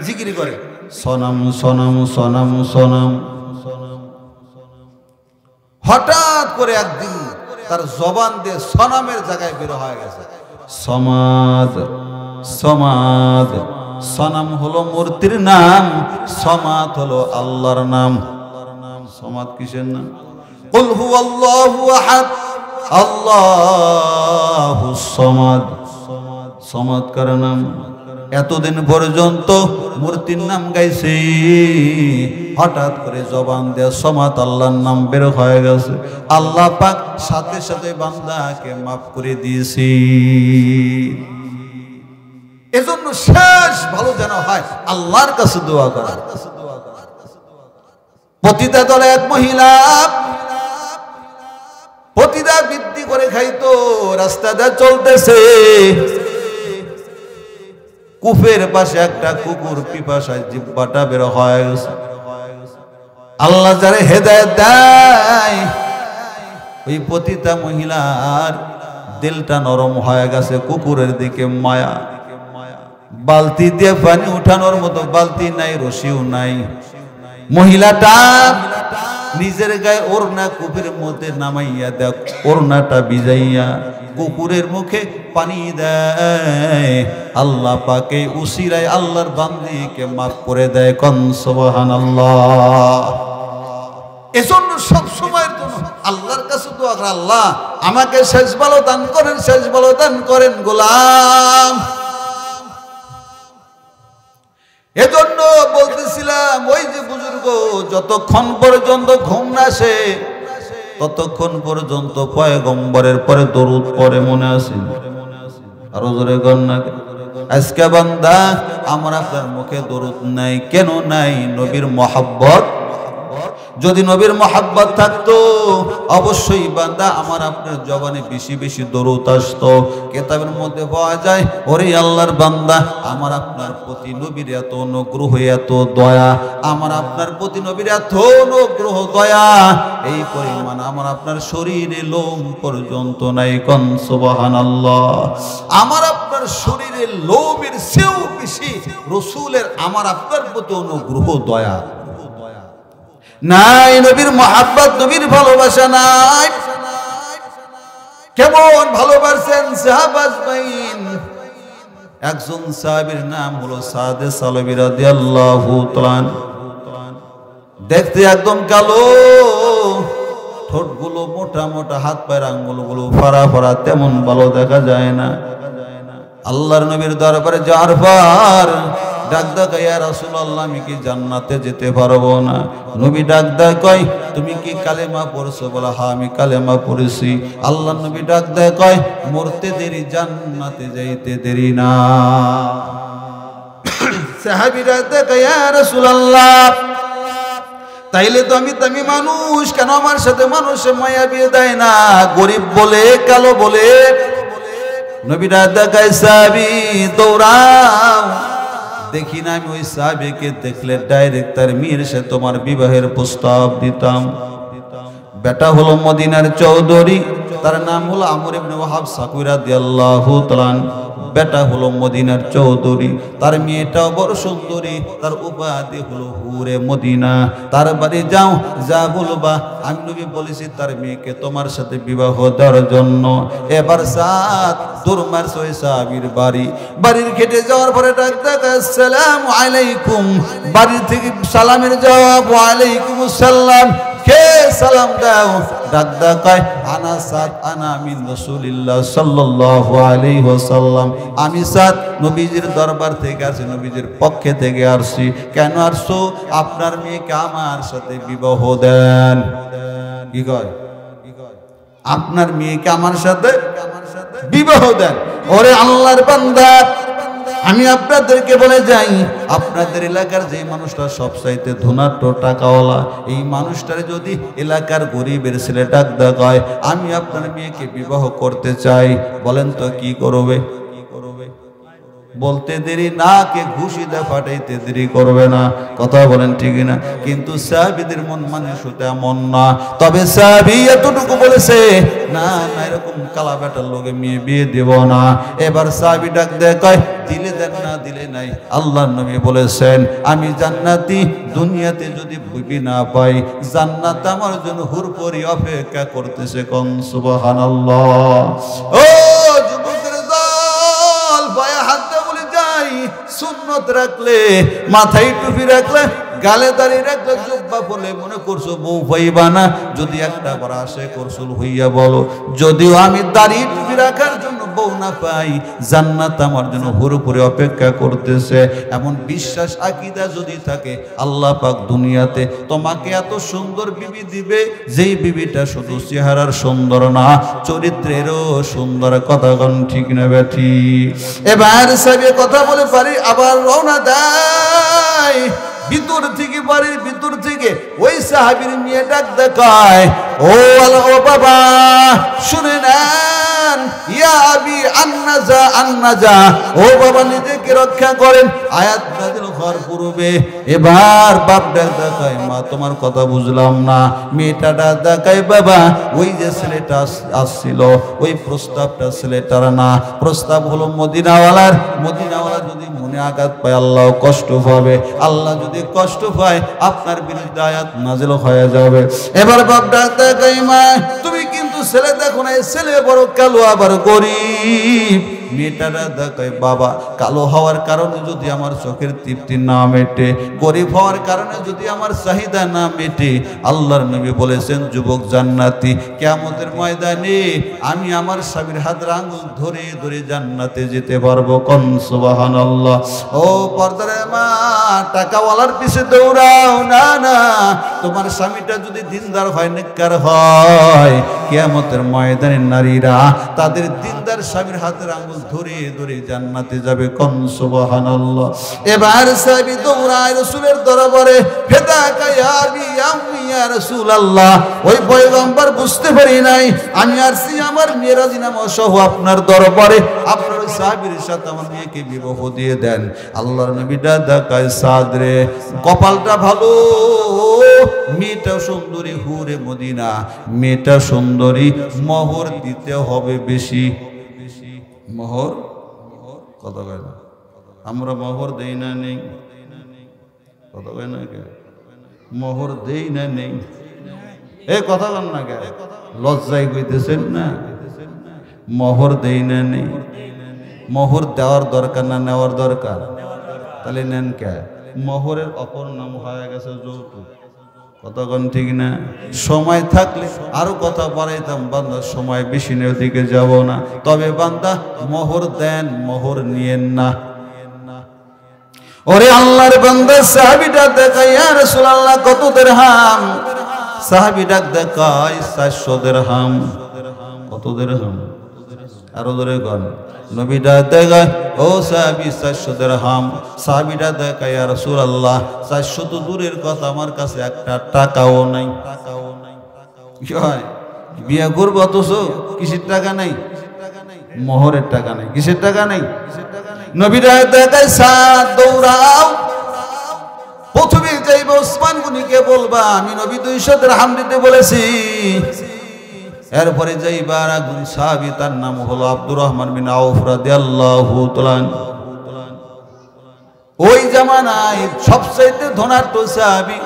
জিকির করে সনাম সনাম সনাম সনাম। হঠাৎ করে একদিন তার জবান দিয়ে সনামের জায়গায় বের হয়ে গেছে সমাদ। সমাদ, সনাম হলো মূর্তির নাম, সমাদ হলো আল্লাহর নাম। সমাদ কিসের নাম? কুল হুয়াল্লাহু আহাদ আল্লাহুস সামাদ। সমাদ কার নাম? এতদিন পর্যন্ত মূর্তির নাম গাইছে, হঠাৎ করে জবান দিয়ে সমাদ আল্লাহর নাম বের হয়ে গেছে। আল্লাহ পাক সাথে সাথে বান্দাকে মাফ করে দিয়েছে। এজন্য শেষ ভালো যেন হয় আল্লাহর কাছে দোয়া করা। পতিতা দলে এক মহিলা পতিতা বৃদ্ধি করে খাইতো, রাস্তাটা চলতেছে, কূপের পাশে একটা কুকুর পিপাসায় জিহ্বাটা বের হয়ে গেছে। আল্লাহ যারে হেদায়েত দেয় ওই পতিতা মহিলার দিলটা নরম হয়ে গেছে, কুকুরের দিকে মায়া। বালতি দিয়ে পানি উঠানোর মতো বালতি নাই, রশিও নাই। মহিলাটা নিজের গায়ে ওড়না কূপের মধ্যে নামাইয়া দেয়, ওড়নাটা ভিজাইয়া কুকুরের মুখে পানি দেয়। আল্লাহ পাকে উসিরায় আল্লাহর বান্দিকে মাফ করে দেয়। কোন সুবহানাল্লাহ। এজন্য সব সময়ের জন্য আল্লাহর কাছে দোয়া করে, আল্লাহ আমাকে শেষ ভালো দান করেন, শেষ ভালো দান করেন গোলাম। এজন্য বলতেছিলাম ওই যে বুজুর্গ যতক্ষণ পর্যন্ত ঘুম না আসে ততক্ষণ পর্যন্ত পয়গম্বরের পরে দরুদ পড়ে, মনে আছে? আরো জোরে গন্না। আজকে বান্দা আমার আপনার মুখে দরুদ নাই, কেন নাই? নবীর মহব্বত। যদি নবীর মহব্বত থাকতো অবশ্যই বান্দা আমার আপনার জবানে বেশি বেশি দরুদ আসতো। কিতাবের মধ্যে পাওয়া যায়, ওরে আল্লাহর বান্দা আমার আপনার প্রতি নবীর এত অনুগ্রহ, এত দয়া, আমার আপনার প্রতি নবীর এত অনুগ্রহ দয়া, এই পরিমাণ আমার আপনার শরীরে লোম পর্যন্ত নাই। কোন সুবহানাল্লাহ। আমার আপনার শরীরে লোমের চেয়েও বেশি রাসূলের আমার আপনার প্রতি অনুগ্রহ দয়া নাই। নবীর মহব্বত, নবীর ভালোবাসা নাই। কেমন ভালোবাসেন সাহাবা আজমাইন। একজন সাহাবীর নাম হলো সাদে সালবী রাদিয়াল্লাহু তাআলা। দেখতে একদম কালো, ঠোঁটগুলো মোটা মোটা, হাত পায়ের আঙ্গুলগুলো ফাড়া ফাড়া, তেমন ভালো দেখা যায় না। আল্লাহর নবীর দরবারে যাওয়ার পর ডাক ডাক, ইয়া রাসূলুল্লাহ আমি কি জান্নাতে যেতে পারবো না? নবী ডাক ডাক কয় তুমি কি কালেমা পড়ছো? বলা হ্যাঁ আমি কালেমা পড়েছি। আল্লাহর নবী ডাক ডাক কয় মরতে দেরি, জান্নাতে যাইতে দেরি না। সাহাবীরা ডাক, ইয়া রাসূলুল্লাহ তাইলে তো আমি মানুষ, কেন আমার সাথে মানুষে মায়া বিয়ে দেয় না? গরিব বলে, কালো বলে। নবী ডাক ডাক, সাহাবী দৌড়াও। দেখি না আমি ওই সাহাবীকে দেখলে ডাইরেক্ট তার মেয়ের সাথে তোমার বিবাহের প্রস্তাব দিতাম। বেটা হলো মদিনার চৌধুরী, তার নাম হলো আমর ইবনে ওয়াহাব সাকুই রাদিয়াল্লাহু তাআলা। বেটা হলো মদিনার চৌধুরী, তার মেয়েটাও বড় সুন্দরী, তার উপাধি হলো হুরে মদিনা। তার বাড়ি যাও, যা বলবা আমি নবী বলেছি তার মেয়েকে তোমার সাথে বিবাহ দেওয়ার জন্য। এবার সাত দুরমার সই সাহাবীর বাড়ির খেটে যাওয়ার পরে ডাক ডাক আসসালামু আলাইকুম, বাড়ি থেকে সালামের জবাব ওয়ালাইকুম আসসালাম। কে সালাম দাও? ডাক ডাকায় আনা সাদ আনা মিন রাসূলিল্লাহ সাল্লাল্লাহু আলাইহি ওয়াসাল্লাম, আমি সাদ নবীজির দরবার থেকে আসি, নবীজির পক্ষে থেকে আসছি। কেন আসছো? আপনার মেয়েকে আমার সাথে বিবাহ দেন। কি কয়? আপনার মেয়েকে আমার সাথে বিবাহ দেন। ওরে আল্লাহর বান্দা, আমি আপনাদেরকে বলে যাই, আপনাদের এলাকার যে মানুষটা সবচাইতে ধনাঢ্য টাকাওয়ালা, এই মানুষটারে যদি এলাকার গরিবের ছেলে ডাক দেয় আমি আপনার মেয়েকে বিবাহ করতে চাই, বলেন তো কি করবে? বলতে দেরি না, কে ঘুষি দা ফাটাইতে দেরি করবে না। কথা বলেন ঠিক না? কিন্তু সাহাবীদের মন মানুষ তেমন না। তবে সাহাবী এতটুকু বলেছে, না না, এরকম কালা বেটার লোকে মেয়ে বিয়ে দেব না। এবার সাহাবী ডাক দেয়, কয় দিলে দেন না দিলে নাই। আল্লাহর নবী বলেছেন, আমি জান্নাতি, দুনিয়াতে যদি বিবি না পাই, জান্নাত আমার জন্য হুরপরি অপেক্ষা করতেছে। কোন সুবহানাল্লাহ। ও যুবকের দল, পায়ে হাত দিয়ে বলে যাই, সুন্নত রাখলে, মাথায় টুপি রাখলে, গালে দাঁড়িয়ে রাখলে, জুব্বা বলে মনে করছো বউ পাইবা না। যদি একটা বার আসে করছুল হইয়া বলো, যদিও আমি দাড়ি টুপি রাখার জন্য বউ না পাই, জান্নাত আমার জন্য হুরুপুরে অপেক্ষা করতেছে। এমন বিশ্বাস আকীদা যদি থাকে, আল্লাহ পাক দুনিয়াতে তোমাকে এত সুন্দর বিবি দিবে, যেই বিবিটা শুধু চেহারার সুন্দর না, চরিত্রেরও সুন্দর। কথা কোন ঠিক না বেঠি? এবার সবে কথা বলে পারি, আবার রওনা দেয় ভিতর থেকে, বাড়ির ভিতর থেকে ওই সাহাবীর মেয়ে ডাক দেখায়, ও বাবা শুনে নেন, ইয়া আবি আন্নাজা আন্নাজা, ও বাবা নিজেকে রক্ষা করেন। আয়াত নাযিল হওয়ার পূর্বে এবার বাপ ডাক দেখায়, মা তোমার কথা বুঝলাম না। মেয়েটা ডাক দেখায়, বাবা ওই যে ছেলেটা আসছিল, ওই প্রস্তাবটা ছেলেটার না, প্রস্তাব হলো মদিনাওয়ালার। মদিনাওয়ালা যদি মনে আঘাত পায়, আল্লাহ কষ্ট পাবে। আল্লাহ যদি কষ্ট পায়, আপনার বিরুদ্ধে আয়াত নাযিল হয়ে যাবে। এবার বাপ ডাক দেখায়, মা তুমি কিন্তু ছেলে দেখো না, ছেলে বড় কালো আবার গরিব। মেয়েটারা দেখায়, বাবা কালো হওয়ার কারণে যদি আমার চোখের তৃপ্তি না মেটে, গরিব হওয়ার কারণে যদি আমার চাহিদা না মেটে, আল্লাহর নবী বলেছেন যুবক জান্নাতি। কিয়ামতের ময়দানে আমি আমার স্বামীর হাতের আঙ্গুল ধরে ধরে জান্নাতে যেতে পারবো। কোন সুবহানাল্লাহ। ও পর্দার মা, টাকাওয়ালার পিছে দৌড়াও না, না, তোমার স্বামীটা যদি দিনদার হয়, নেককার হয়, কিয়ামতের ময়দানে নারীরা তাদের দিনদার স্বামীর হাতের আঙ্গুল ধরে ধরে জান্নাতে যাবে। কোন সুবহানাল্লাহ। এবার সাহাবী দৌড়ায় রাসূলের দরবারে, ফেদাকা ইয়া আবি ইয়া রাসূলুল্লাহ, ওই পয়গম্বর বুঝতে পারি নাই, আমি আসছি আমার মেরাজিনামা সহ আপনার দরবারে, আপনার ওই সাহাবীর সাথে আমার মেয়েকে বিবাহ দিয়ে দেন। আল্লাহর নবী দেখায়, সাদ রে কপালটা ভালো, মেয়েটা সুন্দরী, হুরে মদিনা, মেয়েটা সুন্দরী, মোহর দিতে হবে বেশি। মোহর কথা কয় না, আমরা মোহর দেই না, নেই কথা কয় না, কে মোহর দেই না, নেই এ কথা কন না, কে লজ্জায় কইতেছেন না, মোহর দেই না, নেই। মোহর দেওয়ার দরকার না নেওয়ার দরকার? তাহলে নেন কে? মোহরের অপর নাম হয়ে গেছে যৌতুক। কতক্ষণ ঠিক না? সময় থাকলে আরো কথা বাড়াইতাম, বান্দা সময় বেশি নেই, ওদিকে যাব না। তবে বান্দা মোহর দেন, মোহর নিয়েন না। ওরে আল্লাহর বান্দা, সাহাবীটা দেখায়, ইয়া রাসূলুল্লাহ কত দিরহাম? সাহাবী ডাক দেখায়, 400 দিরহাম। কত দিরহাম? আরো ধরে গান। নবীটা দেখায়, ও সাহাবী 400 দিরহাম। সাহাবীটা দেখায়, ইয়া রাসূলুল্লাহ 400 তো দূরের কথা, আমার কাছে একটা টাকাও নাই। কি হয়? বিয়া করবো অথচ কিসের টাকা নাই? মোহরের টাকা নাই। কিসের টাকা নাই? নবীটা দেখায়, সাদ দৌড়াও, প্রথমে যাইবা ওসমান গনিকে বলবা আমি নবী 200 দিরহাম দিতে বলেছি। এরপরে যাইবা আর একজন সাহাবী, তার নাম হলো আব্দুর রহমান বিন আউফ রাদিয়াল্লাহু তাআলা। ওই জামানায় সবচেয়ে ধনাঢ্য সাহাবী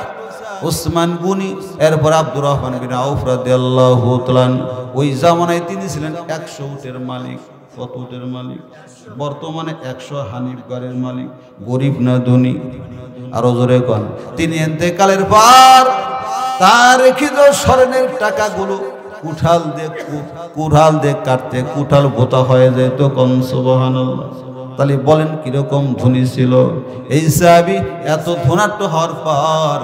ওসমান গনি, এরপর আব্দুর রহমান বিন আউফ রাদিয়াল্লাহু তাআলা। ওই জামানায় তিনি ছিলেন 100 উটের মালিক। কত উটের মালিক? বর্তমানে 100 হানিফ গাড়ির মালিক। গরিব না ধনী? আরো জোরে কোন। তিনি ইন্তেকালের পর তার রেখিত স্বর্ণের টাকাগুলো কুঠাল দিয়ে কাটতে কুঠাল ভোতা হয়ে যেত। কোন সুবহানাল্লাহ। তাহলে বলেন কিরকম ধনী ছিল এই সাহাবী। এত ধনাঢ্য হওয়ার পর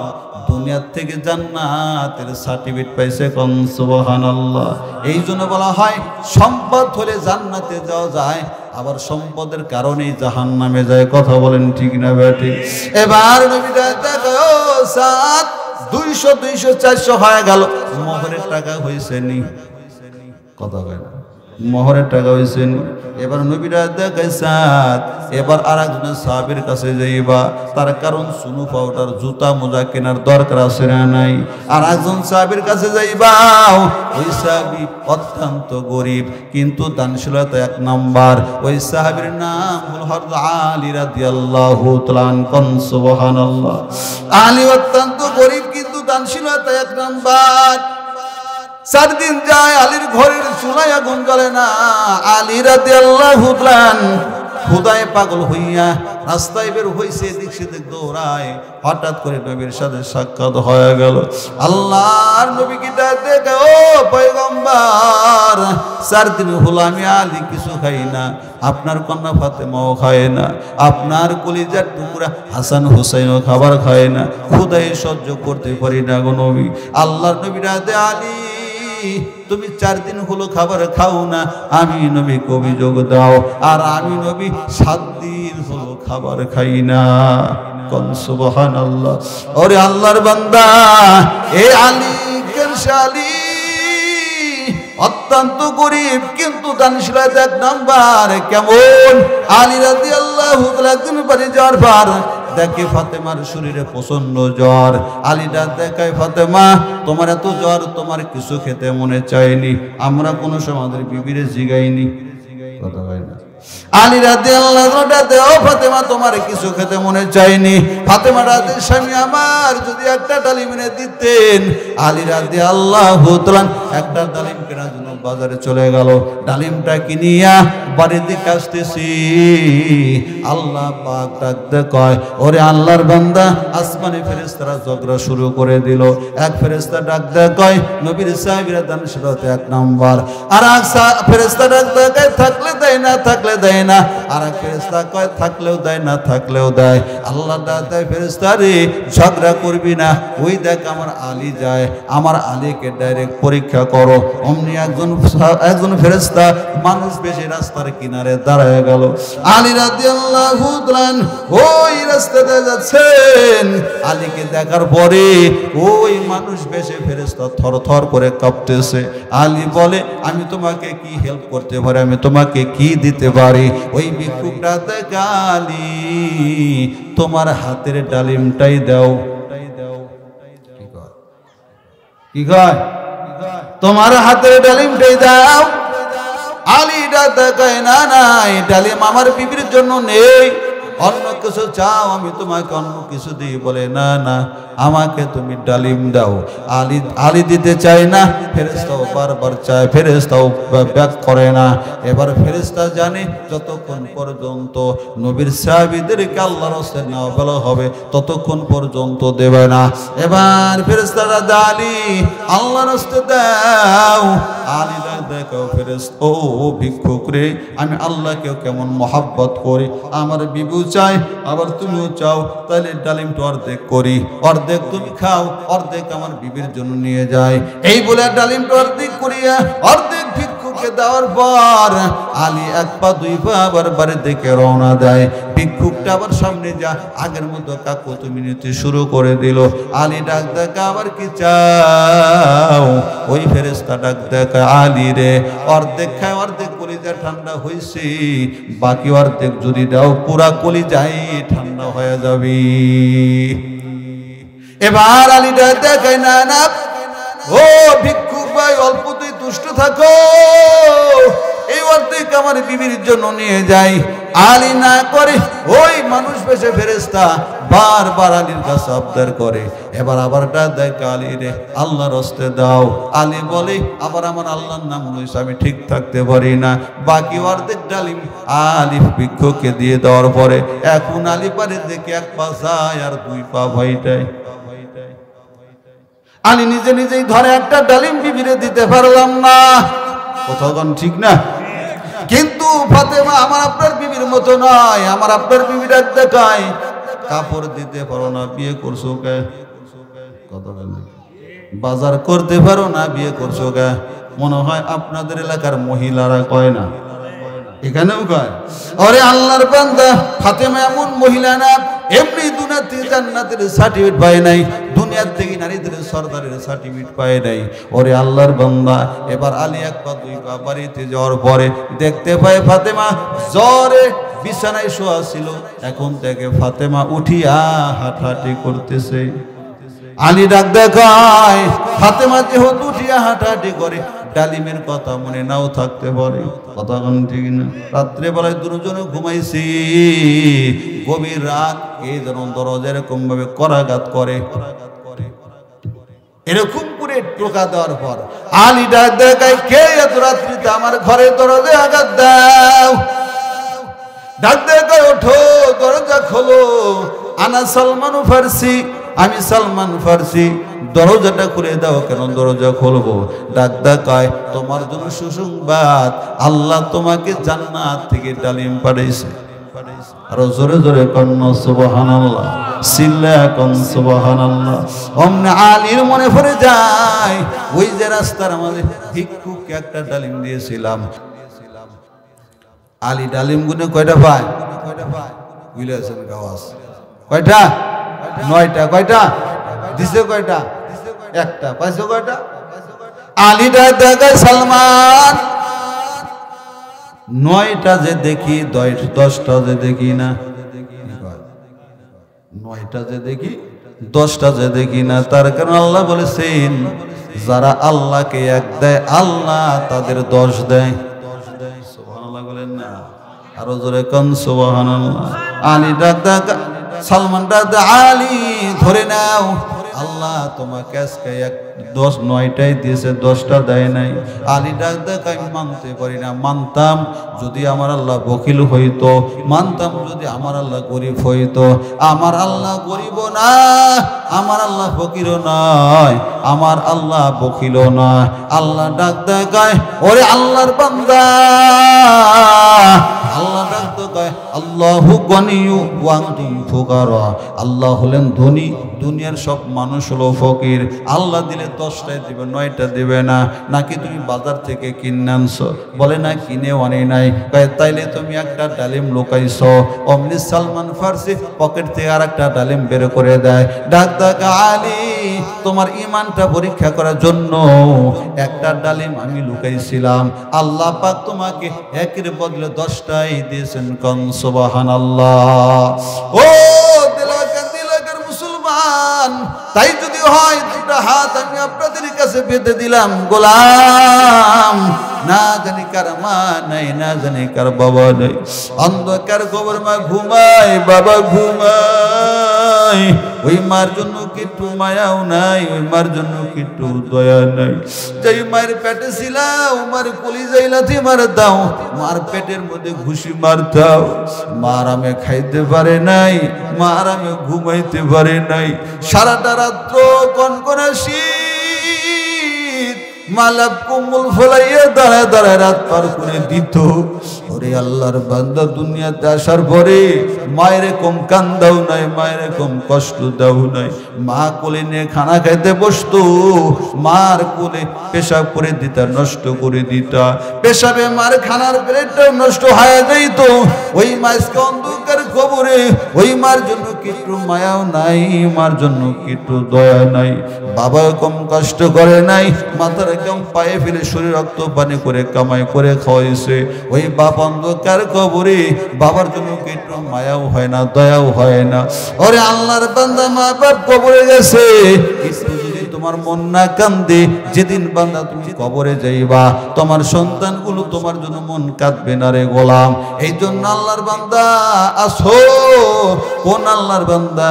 দুনিয়ার থেকে জান্নাতের সার্টিফিকেট পাইছে। কোন সুবহানাল্লাহ। এই জন্য বলা হয় সম্পদ হলে জান্নাতে যাওয়া যায়, আবার সম্পদের কারণেই জাহান্নামে যায়। কথা বলেন ঠিক না বেঠিক? এবার নবী দেখো সাত 200 200 400 হয়ে গেল। মোহরের টাকা হয়েছে নি? কথা কয় না। মোহরের টাকা হয়েছে নি? এবার নবীরা দেখাইছে এবার আর একজনের সাহাবীর কাছে যাইবা, তার কারণ সুনু পাউডার জুতা মোজা কেনার দরকার আছে না নাই? আর একজন সাহাবীর কাছে যাইবা, ওই সাহাবী অত্যন্ত গরিব কিন্তু দানশীলতা 1 নাম্বার। ওই সাহাবীর নাম হলো হযরত আলী রাদিয়াল্লাহু তাআলা। কোন সুবহানাল্লাহ। আলী অত্যন্ত গরিব কিন্তু দানশীলতা 1 নাম্বার। 4 দিন যায় আলীর ঘরের চুলায় আগুন জ্বলে না। আলী রাদিয়াল্লাহু তাআলা খুদায় পাগল হইয়া রাস্তায় বের হইছে, এদিক সেদিক দৌড়ায়। হঠাৎ করে নবীর সাথে সাক্ষাৎ হয়ে গেল। আল্লাহর নবী কি দেখে, ও পয়গম্বর 4 দিন হলো আমি আলী কিছু খাই না, আপনার কন্যা ফাতেমাও খায় না, আপনার কলিজার টুকরা হাসান হুসাইনও খাবার খায় না, খুদায় সহ্য করতে পারি না গো নবী। আল্লাহর নবী রাতে আলী তুমি 4 দিন হলো খাবার খাও না, আমি নবীকে অভিযোগ দাও। আর আমি নবী 7 দিন হলো খাবার খাই না। কোন সুবহানাল্লাহ। ওরে আল্লাহর বান্দা, এ আলী কেনশালী অত্যন্ত গরিব কিন্তু দানশীলতা 1 নাম্বার। কেমন? আলী রাদিয়াল্লাহু তাআলা একদিন বাড়ি যাওয়ার পর দেখে ফাতেমার শরীরে প্রচন্ড জ্বর। আলীরা দেখায়, ফাতেমা তোমার এত জ্বর, তোমার কিছু খেতে মনে চায়নি? আমরা কোনো সময় আমাদের বিবিরে জিগাইনি? কথা হয় না। আলী রাদিয়াল্লাহু তাআলা, ও ফাতেমা তোমার কিছু খেতে মনে চায়নি? ফাতেমা রাদিয়াল্লাহু স্বামী আমার যদি একটা ডালিম এনে দিতেন। আলী রাদিয়াল্লাহু তাআলা একটা ডালিম কেনার জন্য বাজারে চলে গেল। ডালিমটা কিনিয়া বাড়ির দিকে আসতেছি, আল্লাহ পাক ডাকতে কয়, ওরে আল্লাহর বান্দা, আসমানে ফেরেশতারা ঝগড়া শুরু করে দিল। এক ফেরেশতা ডাকতে কয়, নবীর সাহাবীরা দানশীলতা 1 নাম্বার। আর এক ফেরেশতা ডাকতে কয়, থাকলে দেয় না, থাকলে দেয় না। আর এক ফেরেশতা কয়, থাকলেও দেয় না, থাকলেও দেয়। আল্লাহ ডাকতে ফেরেশতা রে ঝগড়া করবি না, ওই দেখ আমার আলী যায়, আমার আলীকে ডাইরেক্ট পরীক্ষা করো। অমনি একজন ফেরেশতা মানুষ বেশি রাস্তার কিনারে দাঁড়ায় গেল। আলী রাদিয়াল্লাহু তাআলা ওই রাস্তাতে যাচ্ছেন। আলীকে দেখার পরে ওই মানুষ বেশে ফেরেশতা থরথর করে কাঁপতেছে। আলী বলে, আমি তোমাকে কি হেল্প করতে পারি, আমি তোমাকে কি দিতে পারি? ওই ভিক্ষুকটা দেখে, আলী তোমার হাতের ডালিমটাই দাও। কি কয়? তোমার হাতের ডালিমটাই দাও। আলী ডাক্তার কয়, না না, এই ডালিম আমার বিবির জন্য নেই, অন্য কিছু চাও, আমি তোমাকে অন্য কিছু দিই। বলে, না না, আমাকে তুমি ডালিম দাও। আলী দিতে চায় না, ফেরেশতাও বারবার চায়, ফেরেশতাও ব্যাক করে না। এবার ফেরেশতা জানে যতক্ষণ পর্যন্ত নবীর সাহাবীদেরকে আল্লাহর রাস্তায় না বলা হবে ততক্ষণ পর্যন্ত দেবে না। এবার ফেরেশতারা আলী আল্লাহর রাস্তায় দাও। আলী দেখো ফেরেশতা, ও ভিক্ষুক রে, আমি আল্লাহকেও কেমন মহাব্বত করি, আমার বিবু চাই, আবার তুমিও চাও, তাহলে ডালিমটা অর্ধেক করি, অর্ধেক তুমি খাও, অর্ধেক আমার বিবির জন্য নিয়ে যায়। এই বলে ডালিমটা অর্ধেক করিয়া অর্ধেক ভিক্ষুককে দেওয়ার পর আলী 1 পা 2 পা আবার বাড়ির দিকে রওনা দেয়। ভিক্ষুকটা আবার সামনে যা, আগের মতো কাকু তুমি নিতে শুরু করে দিল। আলী ডাক দেখা, আবার কি চাও? ওই ফেরেশতা ডাক দেখা, আলী রে অর্ধেক খায়, অর্ধেক কলিজা ঠান্ডা হয়েছে, বাকি অর্ধেক যদি দাও পুরা কলিজাই ঠান্ডা হয়ে যাবে। এবার আলীটা দেখায় না না, ও ভিক্ষুক ভাই অল্পতেই তুষ্ট থাকো, এই অর্ধেক আমার বিবির জন্য নিয়ে যাই। আলী না করে, ওই মানুষ বেশে ফেরেশতা বারবার আলীর কাছে আবদার করে। এবার আবারটা দেখ আলী রে, আল্লাহর হস্তে দাও। আলী বলে, আবার আমার আল্লাহর নাম লইছে আমি ঠিক থাকতে পারি না। বাকি অর্ধেক ডালিম আলী ভিক্ষুককে দিয়ে দেওয়ার পরে এখন আলী পারে দেখে এক পা যায় আর দুই পা ভাইটাই। আলী নিজে নিজেই ধরে একটা ডালিম বিবিরে দিতে পারলাম না, কোথাও গান ঠিক না। কিন্তু ফাতেমা আমার আপনার বিবির মতো নয়, আমার আপনার বিবির এক দেখায় কাপড় দিতে পারো না, বিয়ে করছো কে? কথা বলে বাজার করতে পারো না, বিয়ে করছো কে? মনে হয় আপনাদের এলাকার মহিলারা কয় না, এখানেও কয়। আরে আল্লাহর বান্দা ফাতেমা এমন মহিলা না, এমনি দুনিয়াতে জান্নাতের সার্টিফিকেট পায় নাই, দুনিয়ার থেকে নারীদের সরদারের সার্টিফিকেট পায় নাই। ওরে আল্লাহর বান্দা, এবার আলী এক পা দুই পা বাড়িতে যাওয়ার পরে দেখতে পায় ফাতেমা জ্বরে বিছানায় শোয়া ছিল, এখন থেকে ফাতেমা উঠিয়া হাঁটাহাঁটি করতেছে। আলী ডাক দেখায়, ফাতেমা যেহেতু উঠিয়া হাঁটাহাঁটি করে, ডালিমের কথা মনে নাও থাকতে পারে, কথা কোন ঠিক না। রাত্রে বেলায় দুজনে ঘুমাইছি, গভীর রাত এই যেন দরজা এরকম ভাবে করাঘাত করে, এরকম করে টোকা দেওয়ার পর আলী ডাক দেখায়, কে এত রাত্রিতে আমার ঘরে দরজা আঘাত দাও? ডাক দেখায়, ওঠো দরজা খোলো, আনা সালমান ফারসি, আমি সালমান ফারসি, দরজাটা খুলে দাও। কেন দরজা খুলবো? ডাক দেখায়, তোমার জন্য সুসংবাদ, আল্লাহ তোমাকে জান্নাত থেকে ডালিম পাঠাইছে। আরো জোরে জোরে কন্যা সুবহানাল্লাহ, সিল্লা কন সুবহানাল্লাহ। অমনে আলীর মনে পড়ে যায়, ওই যে রাস্তার আমাদের ভিক্ষুককে একটা ডালিম দিয়েছিলাম। আলী ডালিম গুনে কয়টা পায়? বুঝলেছেন গাওয়াজ কয়টা? 9টা। কয়টা দিছে? কয়টা? একটা। পাইছো কয়টা? আলীটা দেখায় সালমান, 9টা যে দেখি 10টা যে দেখি না, 9টা যে দেখি 10টা যে দেখি না। তার কারণ আল্লাহ বলেছেন, যারা আল্লাহকে এক দেয় আল্লাহ তাদের 10 দেয়। সুবহানাল্লাহ বলেন না, আরো জোরে কোন সুবহানাল্লাহ। আলী ডাক দেখা, সালমান ডাক, আলী ধরে নাও, আল্লাহ তোমাকে আজকে 9টাই দিয়েছে, 10টা দেয় নাই। আলী ডাক দেখ, আমি মানতে পারি না। মানতাম যদি আমার আল্লাহ বকিল হইতো, মানতাম যদি আমার আল্লাহ গরিব হইতো। আমার আল্লাহ গরিব না, আমার আল্লাহ ফকিরও নয়, আমার আল্লাহ বকিলও নয়। আল্লাহ ডাক দেখায়, ওরে আল্লাহর বান্দা, আল্লাহ ডাক দেখায়, আল্লাহু গনিয়্যু ওয়া আনতুম ফুকারা, আল্লাহ হলেন ধনী, দুনিয়ার সব মানুষ হলো ফকির। আল্লাহ দিলে 10টাই দিবে, 9টা দিবে না। নাকি তুমি বাজার থেকে কিনে আনছো? বলে না, কিনেও আনি নাই। তাইলে তুমি একটা ডালিম লুকাইছো। অমনি সালমান ফারসি পকেট থেকে আর একটা ডালিম বের করে দেয়। ডাক ডাক, আলী তোমার ইমানটা পরীক্ষা করার জন্য একটা ডালিম আমি লুকাইছিলাম, আল্লাহ পাক তোমাকে একের বদলে 10টাই দিয়েছেন। কোন সুবহানাল্লাহ। ও দিলাকার মুসলমান, তাই যদি হয় 2টা হাত আমি আপনাদের কাছে বেঁধে দিলাম। গোলাম, না জানি কার মা নাই, না জানি কার বাবা নাই, অন্ধকার কবর মা ঘুমায়, বাবা ঘুমায়, ওই মার জন্য কিট্টু মায়াও নাই, ওই মার জন্য কিট্টু দয়া নাই। যেই মায়ের পেটে ছিলা, ও মার কলিজায় লাথি মার দাও, মার পেটের মধ্যে ঘুষি মার দাও। মা আরামে খাইতে পারে নাই, মা আরামে ঘুমাইতে পারে নাই। সারাটা রাত্র কনকনে শীত, মালাপ কোমল ফলাইয়া দাঁড়ায় দাঁড়ায় রাত পার করে দিত। ওরে আল্লাহর বান্দা, দুনিয়াতে আসার পরে মায়ের কম কান্দাও নাই, মায়ের কম কষ্ট দাও নাই। মা কোলে নিয়ে খানা খাইতে বসতো, মার কোলে পেশাব করে দিতা, নষ্ট করে দিতা। পেশাবে মার খানার প্লেটটাও নষ্ট হয়ে যাইত। ওই মাছকে অন্ধকার অন্ধকার কবরে ওই মার জন্য একটু মায়াও নাই, মার জন্য একটু দয়া নাই। বাবা কম কষ্ট করে নাই, মাথার কম পায়ে ফেলে শরীর রক্ত পানি করে কামাই করে খাওয়াইছে। ওই বাপ অন্ধকার কবরে, বাবার জন্য একটু মায়াও হয় না, দয়াও হয় না। ওরে আল্লাহর বান্দা, মা বাপ কবরে গেছে, একটু যদি তোমার মন না কান্দে, যেদিন বান্দা তুমি কবরে যাইবা, তোমার সন্তানগুলো তোমার জন্য মন কাঁদবে না রে গোলাম। এই জন্য আল্লাহর বান্দা আসো। কোন আল্লাহর বান্দা?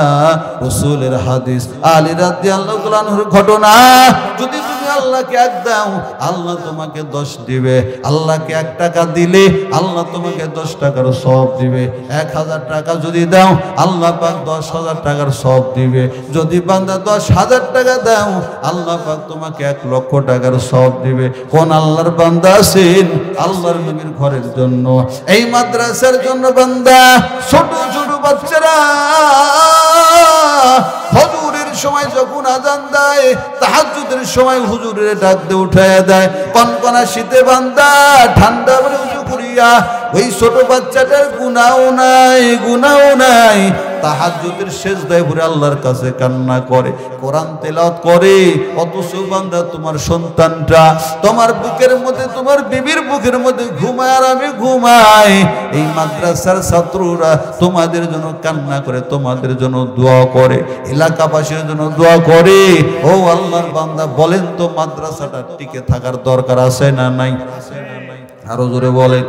রাসূলের হাদিস, আলী রাদিয়াল্লাহু আনহুর ঘটনা। যদি তুমি আল্লাহকে এক দাও, আল্লাহ তোমাকে 10 দিবে। আল্লাহকে 1 টাকা দিলে আল্লাহ তোমাকে 10 টাকার সওয়াব দিবে। 1000 টাকা যদি দাও, আল্লাহ পাক 10,000 টাকার সওয়াব দিবে। যদি বান্দা 10,000 টাকা দাও, আল্লাহ পাক তোমাকে 1,00,000 টাকার সওয়াব দিবে। কোন আল্লাহর বান্দা আছেন আল্লাহর নবীর ঘরের জন্য, এই মাদ্রাসার জন্য বান্দা? ছোট ছোট বাচ্চারা হুজুরের সময় যখন আযান দেয়, তাহাজ্জুদের সময় হুজুরের ডাক দিয়ে উঠায়া দেয়, কনকনা শীতে বান্দা ঠান্ডা করে উজু করিয়া ওই ছোট বাচ্চাটার গুনাহও নাই, গুনাহও নাই, তাহাজ্জুদের সিজদায় পড়ে আল্লাহর কাছে কান্না করে, কোরআন তেলাওয়াত করে। অথচ বান্দা তোমার সন্তানটা তোমার বুকের মধ্যে, তোমার বিবির বুকের মধ্যে ঘুমায় আর আমি ঘুমাই। এই মাদ্রাসার ছাত্ররা তোমাদের জন্য কান্না করে, তোমাদের জন্য দোয়া করে, এলাকাবাসীর জন্য দোয়া করে। ও আল্লাহর বান্দা, বলেন তো মাদ্রাসাটা টিকে থাকার দরকার আছে না নাই? আরো জোরে বলেন।